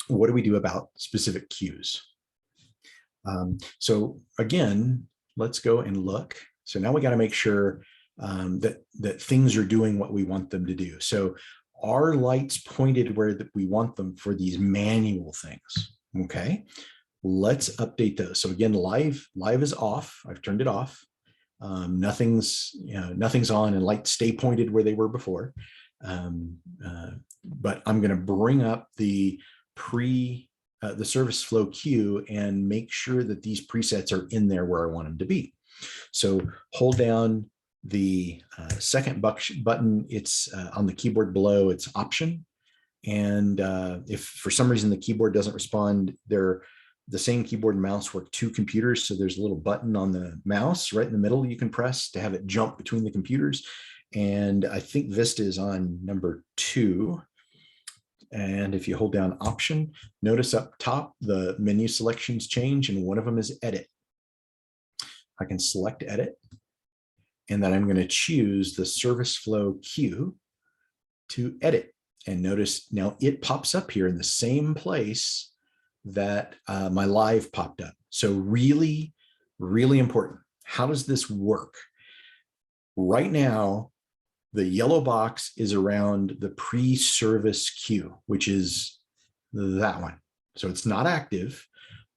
what do we do about specific cues? So again, let's go and look. So now we got to make sure that things are doing what we want them to do. So are lights pointed where we want them for these manual things? Okay, let's update those. So again, live is off. I've turned it off. Nothing's on, and lights stay pointed where they were before. But I'm going to bring up the service flow cue and make sure that these presets are in there where I want them to be. So hold down the second button. It's on the keyboard below. It's Option. And if for some reason the keyboard doesn't respond, they're the same keyboard and mouse work 2 computers. So there's a little button on the mouse right in the middle you can press to have it jump between the computers. And I think Vista is on number 2. And if you hold down Option, notice up top, the menu selections change, and one of them is Edit. I can select Edit, and then I'm going to choose the service flow cue to edit. And notice now it pops up here in the same place that my live popped up. So really, really important. How does this work? Right now, the yellow box is around the pre-service cue, which is that one. So it's not active,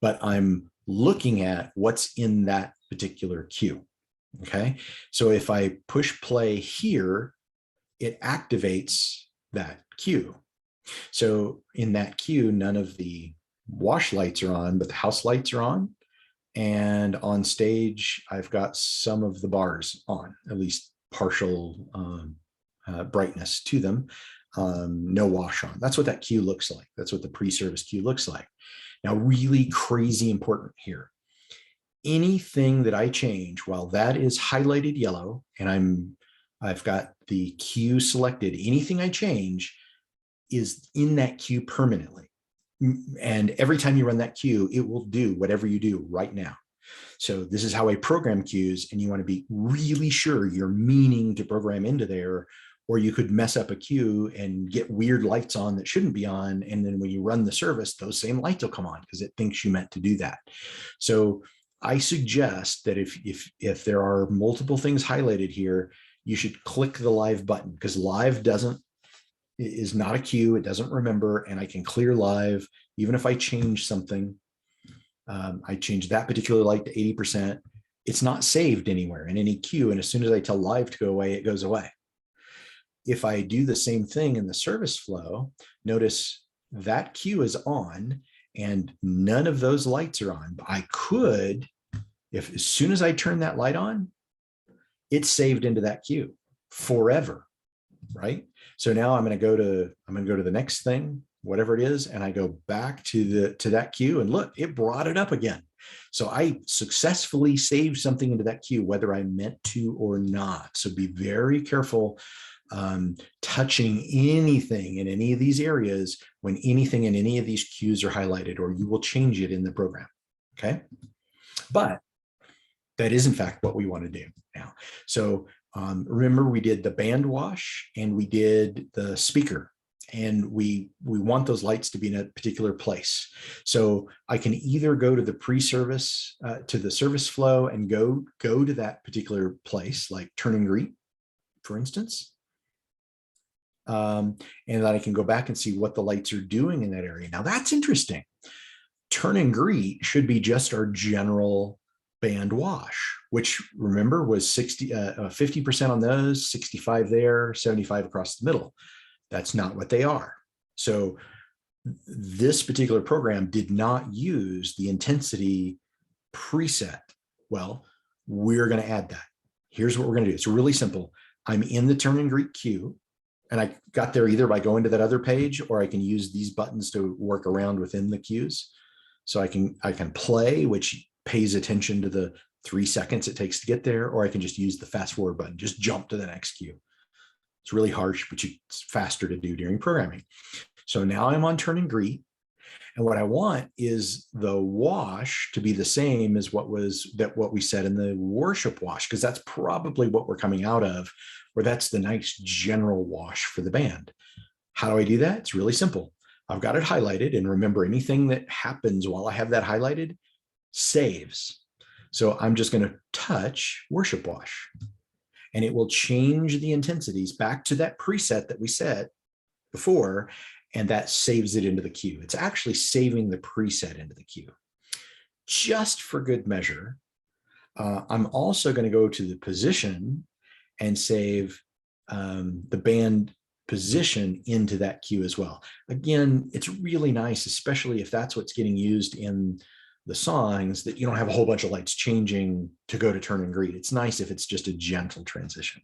but I'm looking at what's in that particular cue. Okay, so if I push play here, it activates that cue. So in that cue, none of the wash lights are on, but the house lights are on. And on stage, I've got some of the bars on, at least partial brightness to them. No wash on. That's what that cue looks like. That's what the pre-service cue looks like. Now, really crazy important here. Anything that I change while that is highlighted yellow and I've got the cue selected, anything I change is in that cue permanently. And every time you run that cue, it will do whatever you do right now. So this is how I program cues, and you want to be really sure you're meaning to program into there, or you could mess up a cue and get weird lights on that shouldn't be on. And then when you run the service, those same lights will come on because it thinks you meant to do that. So I suggest that if there are multiple things highlighted here, you should click the live button, because live is not a cue. It doesn't remember, and I can clear live. Even if I change something, I change that particular light to 80%. It's not saved anywhere in any cue. And as soon as I tell live to go away, it goes away. If I do the same thing in the service flow, notice that cue is on and none of those lights are on. I could, if as soon as I turn that light on, it's saved into that cue forever, right? So now I'm going to go to the next thing, whatever it is, and I go back to that cue, and look, it brought it up again. So I successfully saved something into that cue, whether I meant to or not. So be very careful touching anything in any of these areas when anything in any of these cues are highlighted, or you will change it in the program. Okay, but that is in fact what we want to do now. So remember, we did the band wash and we did the speaker, and we want those lights to be in a particular place. So I can either go to the pre-service, to the service flow and go to that particular place, like turn and greet, for instance. And then I can go back and see what the lights are doing in that area. Now that's interesting. Turn and greet should be just our general band wash, which remember was 50% on those, 65 there, 75 across the middle. That's not what they are. So this particular program did not use the intensity preset. Well, we're going to add that. Here's what we're going to do. It's really simple. I'm in the turn and greet queue, and I got there either by going to that other page, or I can use these buttons to work around within the queues. So I can play, which pays attention to the 3 seconds it takes to get there, or I can just use the fast forward button, just jump to the next queue. It's really harsh, but it's faster to do during programming. So now I'm on turn and greet. And what I want is the wash to be the same as what we said in the worship wash, because that's probably what we're coming out of, where that's the nice general wash for the band. How do I do that? It's really simple. I've got it highlighted, and remember, anything that happens while I have that highlighted saves. So I'm just going to touch worship wash, and it will change the intensities back to that preset that we set before, and that saves it into the queue. It's actually saving the preset into the queue. Just for good measure, I'm also going to go to the position and save the band position into that queue as well. Again, it's really nice, especially if that's what's getting used in the songs, that you don't have a whole bunch of lights changing to go to turn and greet. It's nice if it's just a gentle transition.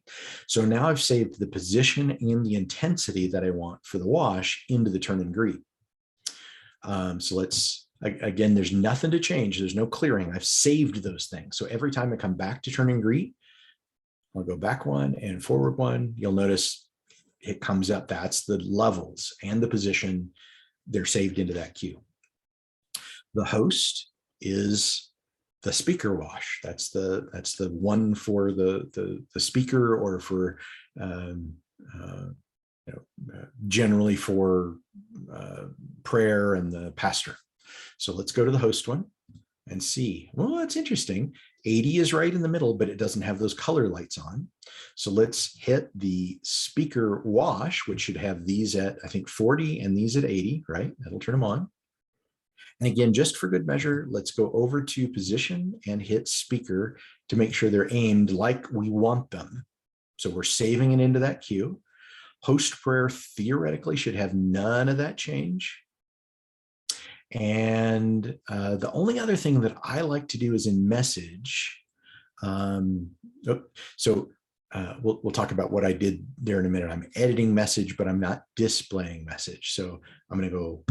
So now I've saved the position and the intensity that I want for the wash into the turn and greet. So let's, again, there's nothing to change. There's no clearing. I've saved those things. So every time I come back to turn and greet, I'll go back one and forward one. You'll notice it comes up. That's the levels and the position. They're saved into that queue. The host is the speaker wash. That's the one for the speaker, or for generally for prayer and the pastor. So let's go to the host one and see. Well, that's interesting. 80 is right in the middle, but it doesn't have those color lights on. So let's hit the speaker wash, which should have these at, I think, 40 and these at 80, right? That'll turn them on. And again, just for good measure, let's go over to position and hit speaker to make sure they're aimed like we want them. So we're saving it into that queue. Host prayer theoretically should have none of that change. And the only other thing that I like to do is in message. We'll talk about what I did there in a minute. I'm editing message, but I'm not displaying message. So I'm going to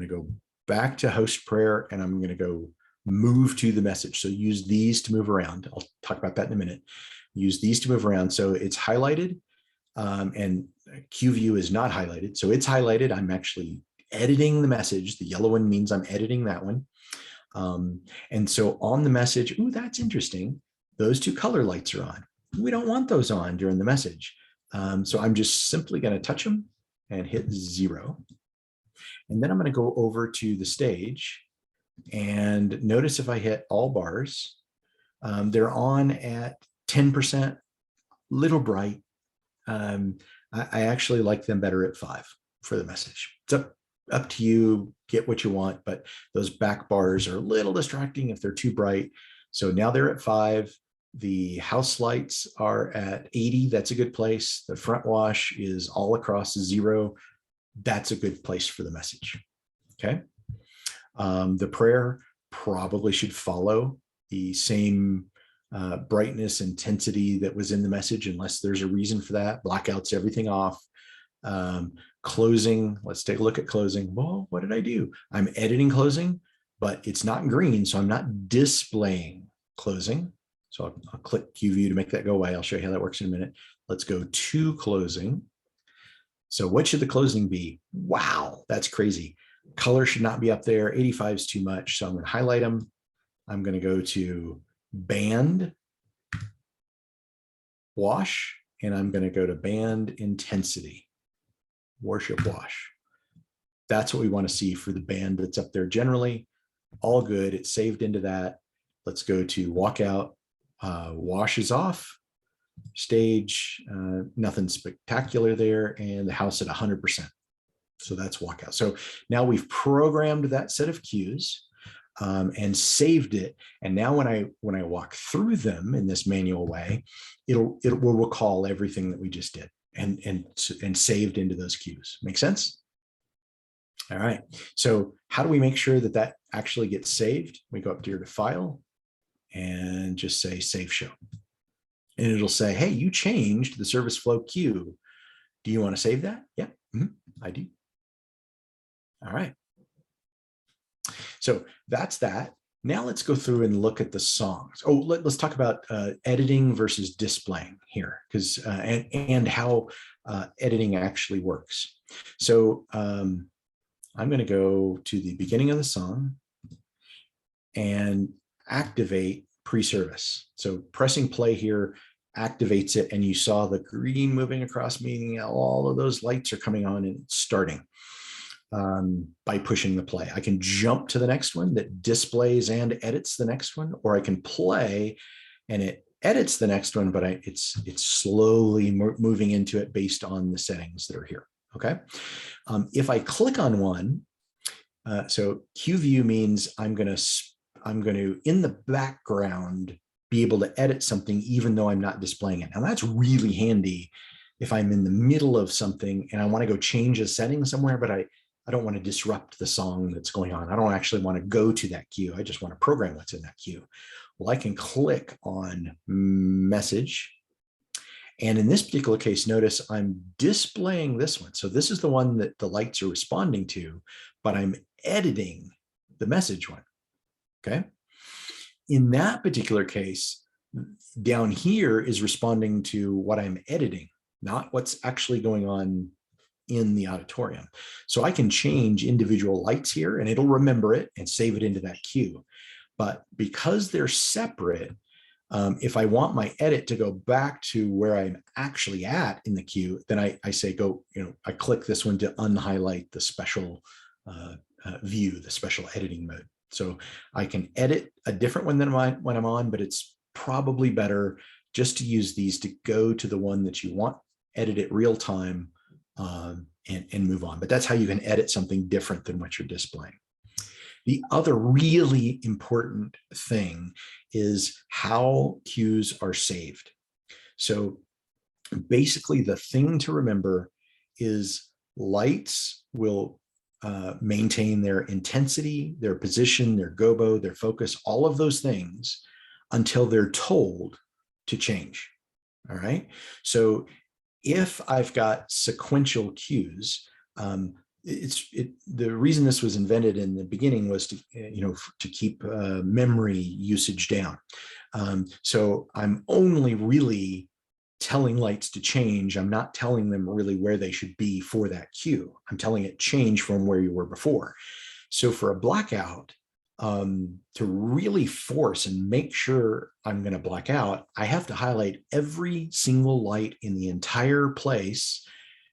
go back to host prayer, and I'm going to go move to the message. So use these to move around. I'll talk about that in a minute. Use these to move around. So it's highlighted, and Q view is not highlighted. So it's highlighted. I'm actually editing the message. The yellow one means I'm editing that one. And so on the message, ooh, that's interesting. Those two color lights are on. We don't want those on during the message. So I'm just simply going to touch them and hit 0. And then I'm going to go over to the stage, and notice if I hit all bars, they're on at 10%, little bright. I actually like them better at 5 for the message. It's up to you, get what you want, but those back bars are a little distracting if they're too bright. So now they're at 5. The house lights are at 80. That's a good place. The front wash is all across 0. That's a good place for the message. Okay. The prayer probably should follow the same brightness, intensity that was in the message, unless there's a reason for that. Blackouts everything off. Closing, let's take a look at closing. Well, what did I do? I'm editing closing, but it's not green, so I'm not displaying closing. So I'll click Q view to make that go away. I'll show you how that works in a minute. Let's go to closing. So what should the closing be? Wow, that's crazy. Color should not be up there. 85 is too much. So I'm going to highlight them. I'm going to go to band wash, and I'm going to go to band intensity. worship wash. That's what we want to see for the band that's up there generally. All good. It's saved into that. Let's go to walkout. Wash is off. Stage, nothing spectacular there. And the house at 100%. So that's walkout. So now we've programmed that set of cues and saved it. And now when I walk through them in this manual way, it will recall everything that we just did and saved into those cues. Make sense? All right. So how do we make sure that that actually gets saved? We go up here to File and just say Save Show. And it'll say, hey, you changed the service flow cue. Do you want to save that? Yeah, I do. All right. So that's that. Now let's go through and look at the songs. Oh, let's talk about editing versus displaying here, because and how editing actually works. So I'm going to go to the beginning of the song and activate pre-service. So pressing play here activates it, and you saw the green moving across, meaning all of those lights are coming on and starting. By pushing the play. I can jump to the next one that displays and edits the next one, or I can play and it edits the next one, but it's slowly moving into it based on the settings that are here. Okay. If I click on one, so cue view means I'm going to in the background be able to edit something even though I'm not displaying it. Now that's really handy if I'm in the middle of something and I want to go change a setting somewhere, but I don't want to disrupt the song that's going on. I don't actually want to go to that cue. I just want to program what's in that cue. Well, I can click on message. And in this particular case, notice I'm displaying this one. So this is the one that the lights are responding to, but I'm editing the message one. Okay. In that particular case, down here is responding to what I'm editing, not what's actually going on in the auditorium. So I can change individual lights here and it'll remember it and save it into that cue. But because they're separate, if I want my edit to go back to where I'm actually at in the queue, then I say go, I click this one to unhighlight the special view, the special editing mode. So I can edit a different one than when I'm on, but it's probably better just to use these to go to the one that you want, edit it real time, and move on. But that's how you can edit something different than what you're displaying. The other really important thing is how cues are saved. So basically the thing to remember is lights will maintain their intensity, their position, their gobo, their focus, all of those things until they're told to change. All right. So if I've got sequential cues, the reason this was invented in the beginning was to keep memory usage down. So I'm only really telling lights to change. I'm not telling them really where they should be for that cue. I'm telling it change from where you were before. So for a blackout, to really force and make sure I'm going to black out, I have to highlight every single light in the entire place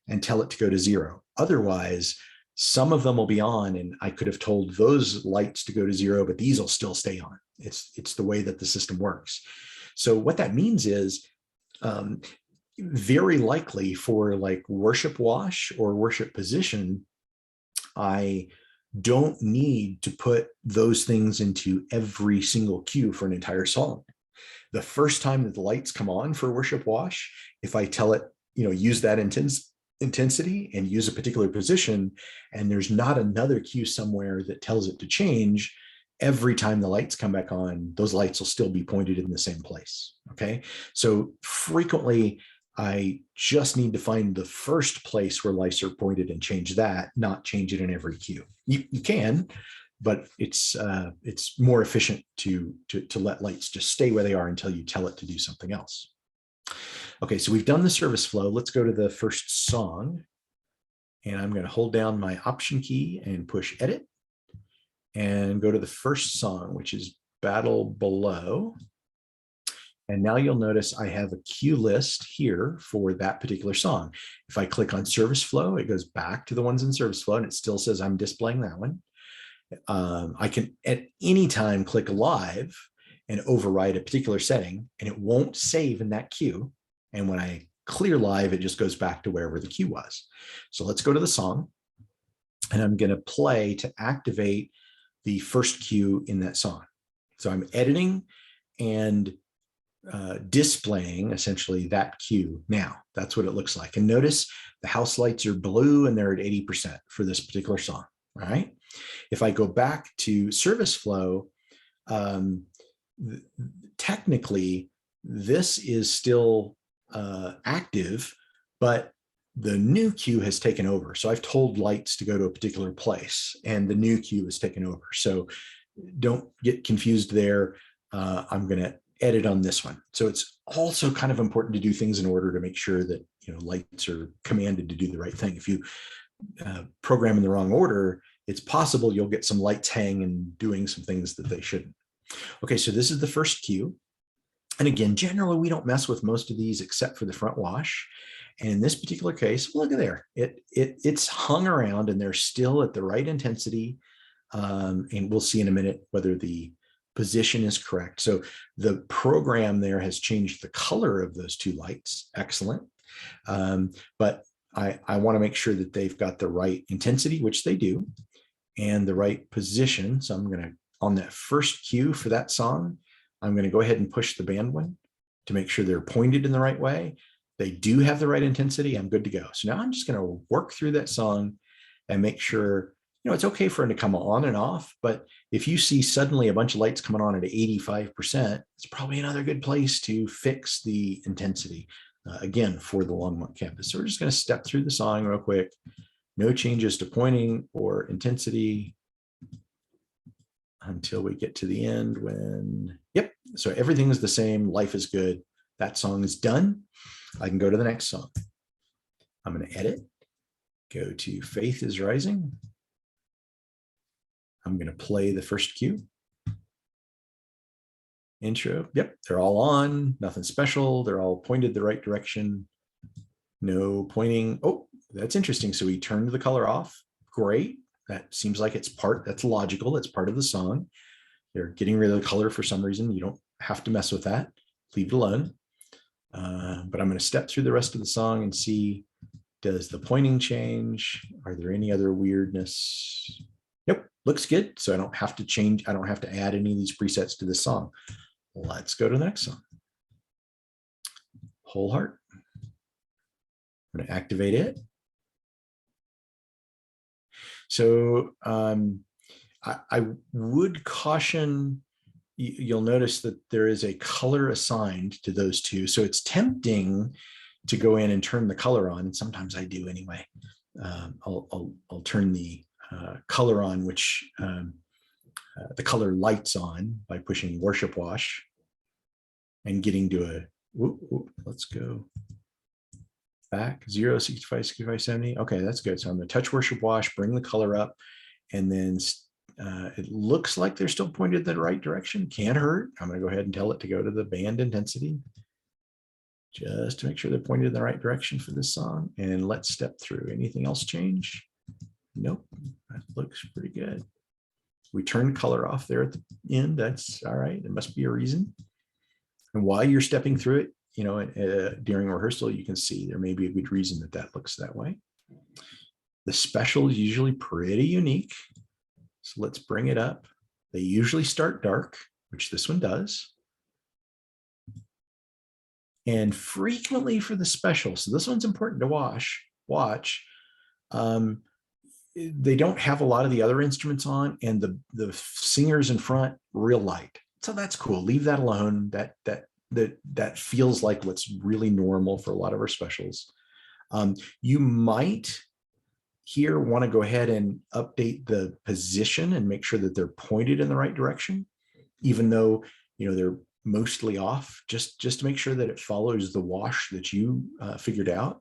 and tell it to go to 0. Otherwise, some of them will be on and I could have told those lights to go to 0, but these will still stay on. It's the way that the system works. So what that means is very likely for like worship wash or worship position, I don't need to put those things into every single cue for an entire song. The first time that the lights come on for worship wash, if I tell it, use that intensity and use a particular position, and there's not another cue somewhere that tells it to change, every time the lights come back on, those lights will still be pointed in the same place. Okay. So frequently I just need to find the first place where lights are pointed and change that, not change it in every cue. You can, but it's more efficient to let lights just stay where they are until you tell it to do something else. Okay, so we've done the service flow. Let's go to the first song. And I'm going to hold down my Option key and push Edit and go to the first song, which is Battle Below. And now you'll notice I have a cue list here for that particular song. If I click on service flow, it goes back to the ones in service flow and it still says I'm displaying that one. I can at any time click live and override a particular setting and it won't save in that queue. And when I clear live, it just goes back to wherever the queue was. So let's go to the song and I'm going to play to activate the first cue in that song. So I'm editing and displaying essentially that cue now. That's what it looks like. And notice the house lights are blue and they're at 80% for this particular song. All right. If I go back to service flow, technically this is still active, but the new queue has taken over. So I've told lights to go to a particular place and the new queue has taken over. So don't get confused there. I'm going to edit on this one. So it's also kind of important to do things in order to make sure that, you know, lights are commanded to do the right thing. If you program in the wrong order, it's possible you'll get some lights hanging and doing some things that they shouldn't. Okay, so this is the first cue. And again, generally, we don't mess with most of these except for the front wash. And in this particular case, look at there, it's hung around and they're still at the right intensity. And we'll see in a minute whether the position is correct. So the program there has changed the color of those two lights. Excellent. But I want to make sure that they've got the right intensity, which they do, and the right position. So I'm going to, on that first cue for that song, I'm going to go ahead and push the band one to make sure they're pointed in the right way. They do have the right intensity. I'm good to go. So now I'm just going to work through that song and make sure, you know, it's okay for it to come on and off, but if you see suddenly a bunch of lights coming on at 85%, it's probably another good place to fix the intensity, again, for the Longmont campus. So we're just going to step through the song real quick. No changes to pointing or intensity until we get to the end when, yep, so everything is the same. Life is good. That song is done. I can go to the next song. I'm going to edit, go to Faith is Rising. I'm going to play the first cue. Intro. Yep, they're all on. Nothing special. They're all pointed the right direction. No pointing. Oh, that's interesting. So we turned the color off. Great. That seems like it's part, that's logical. That's part of the song. They're getting rid of the color for some reason. You don't have to mess with that. Leave it alone. But I'm going to step through the rest of the song and see, does the pointing change? Are there any other weirdness? Nope, looks good. So I don't have to change. I don't have to add any of these presets to this song. Let's go to the next song. Whole Heart. I'm going to activate it. So I would caution, you'll notice that there is a color assigned to those two. So it's tempting to go in and turn the color on. And sometimes I do anyway. I'll turn the color on, which the color lights on by pushing worship wash and getting to a, let's go back 0, 65, 65, 70. Okay, that's good. So I'm going to touch worship wash, bring the color up, and then it looks like they're still pointed the right direction. Can't hurt. I'm going to go ahead and tell it to go to the band intensity just to make sure they're pointed in the right direction for this song. And let's step through. Anything else change? Nope, that looks pretty good. We turned color off there at the end. That's all right. There must be a reason. And while you're stepping through it, you know, during rehearsal, you can see there may be a good reason that that looks that way. The special is usually pretty unique. So let's bring it up. They usually start dark, which this one does. And frequently for the special, so this one's important to watch. They don't have a lot of the other instruments on, and the singers in front real light. So that's cool. Leave that alone. That feels like what's really normal for a lot of our specials. You might here want to go ahead and update the position and make sure that they're pointed in the right direction, even though, you know, they're mostly off, just to make sure that it follows the wash that you figured out.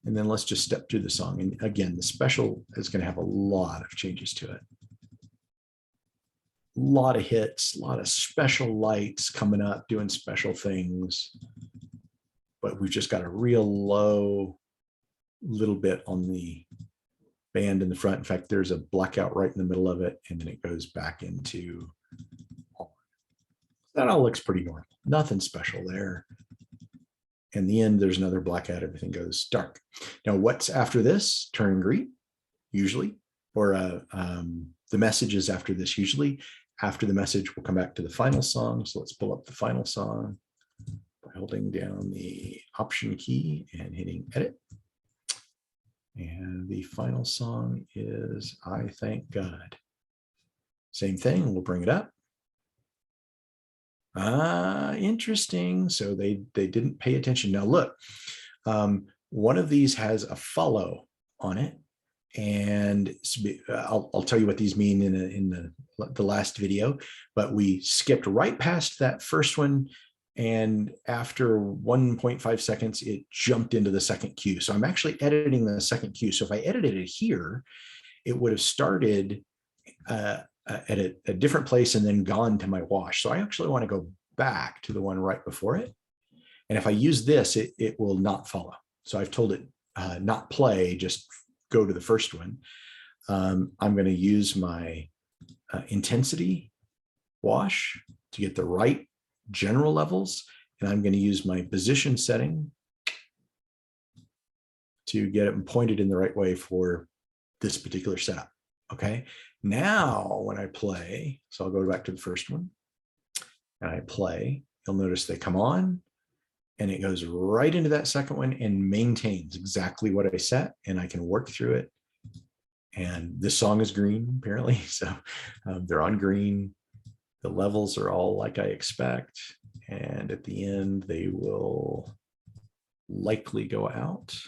And then let's just step through the song. And again, the special is going to have a lot of changes to it. lot of hits, a lot of special lights coming up, doing special things. But we've just got a real low little bit on the band in the front. In fact, there's a blackout right in the middle of it, and then it goes back into. That all looks pretty normal. Nothing special there. In the end, there's another blackout. Everything goes dark. Now, what's after this? Turn green, usually, or the message is after this. Usually, after the message, we'll come back to the final song. So let's pull up the final song by holding down the Option key and hitting Edit. And the final song is I Thank God. Same thing. We'll bring it up. Interesting. So they didn't pay attention. Now look, one of these has a follow on it, and I'll tell you what these mean in the last video. But we skipped right past that first one, and after 1.5 seconds, it jumped into the second cue. So I'm actually editing the second cue. So if I edited it here, it would have started at a different place and then gone to my wash. So I actually want to go back to the one right before it. And if I use this, it will not follow. So I've told it not play, just go to the first one. I'm going to use my intensity wash to get the right general levels. And I'm going to use my position setting to get it pointed in the right way for this particular setup. Okay. Now, when I play, so I'll go back to the first one and I play, you'll notice they come on and it goes right into that second one and maintains exactly what I set, and I can work through it. And this song is green, apparently. So they're on green. The levels are all like I expect. And at the end, they will likely go out.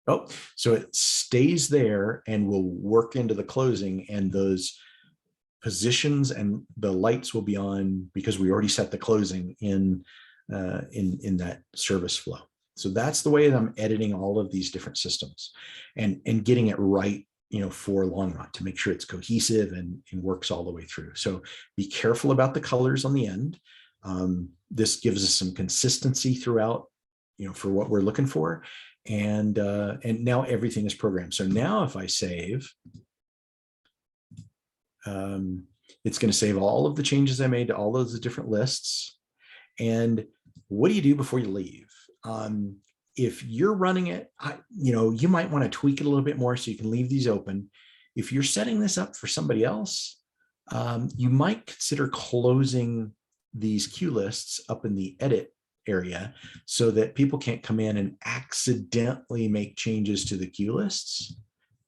Oh, so it stays there and will work into the closing, and those positions and the lights will be on because we already set the closing in that service flow. So that's the way that I'm editing all of these different systems and getting it right, for Longmont to make sure it's cohesive and works all the way through. So be careful about the colors on the end. This gives us some consistency throughout, for what we're looking for. And now everything is programmed. So now if I save, it's going to save all of the changes I made to all those different lists. And what do you do before you leave? If you're running it, you might want to tweak it a little bit more so you can leave these open. If you're setting this up for somebody else, you might consider closing these cue lists up in the edit area so that people can't come in and accidentally make changes to the cue lists,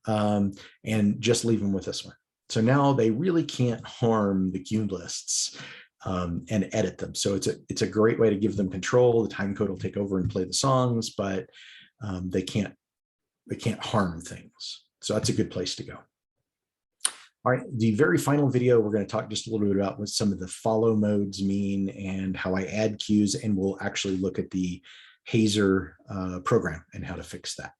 and just leave them with this one. So now they really can't harm the cue lists and edit them. So it's a great way to give them control. The time code will take over and play the songs, but they can't harm things. So that's a good place to go. All right, the very final video, we're going to talk just a little bit about what some of the follow modes mean and how I add cues, and we'll actually look at the Hazer program and how to fix that.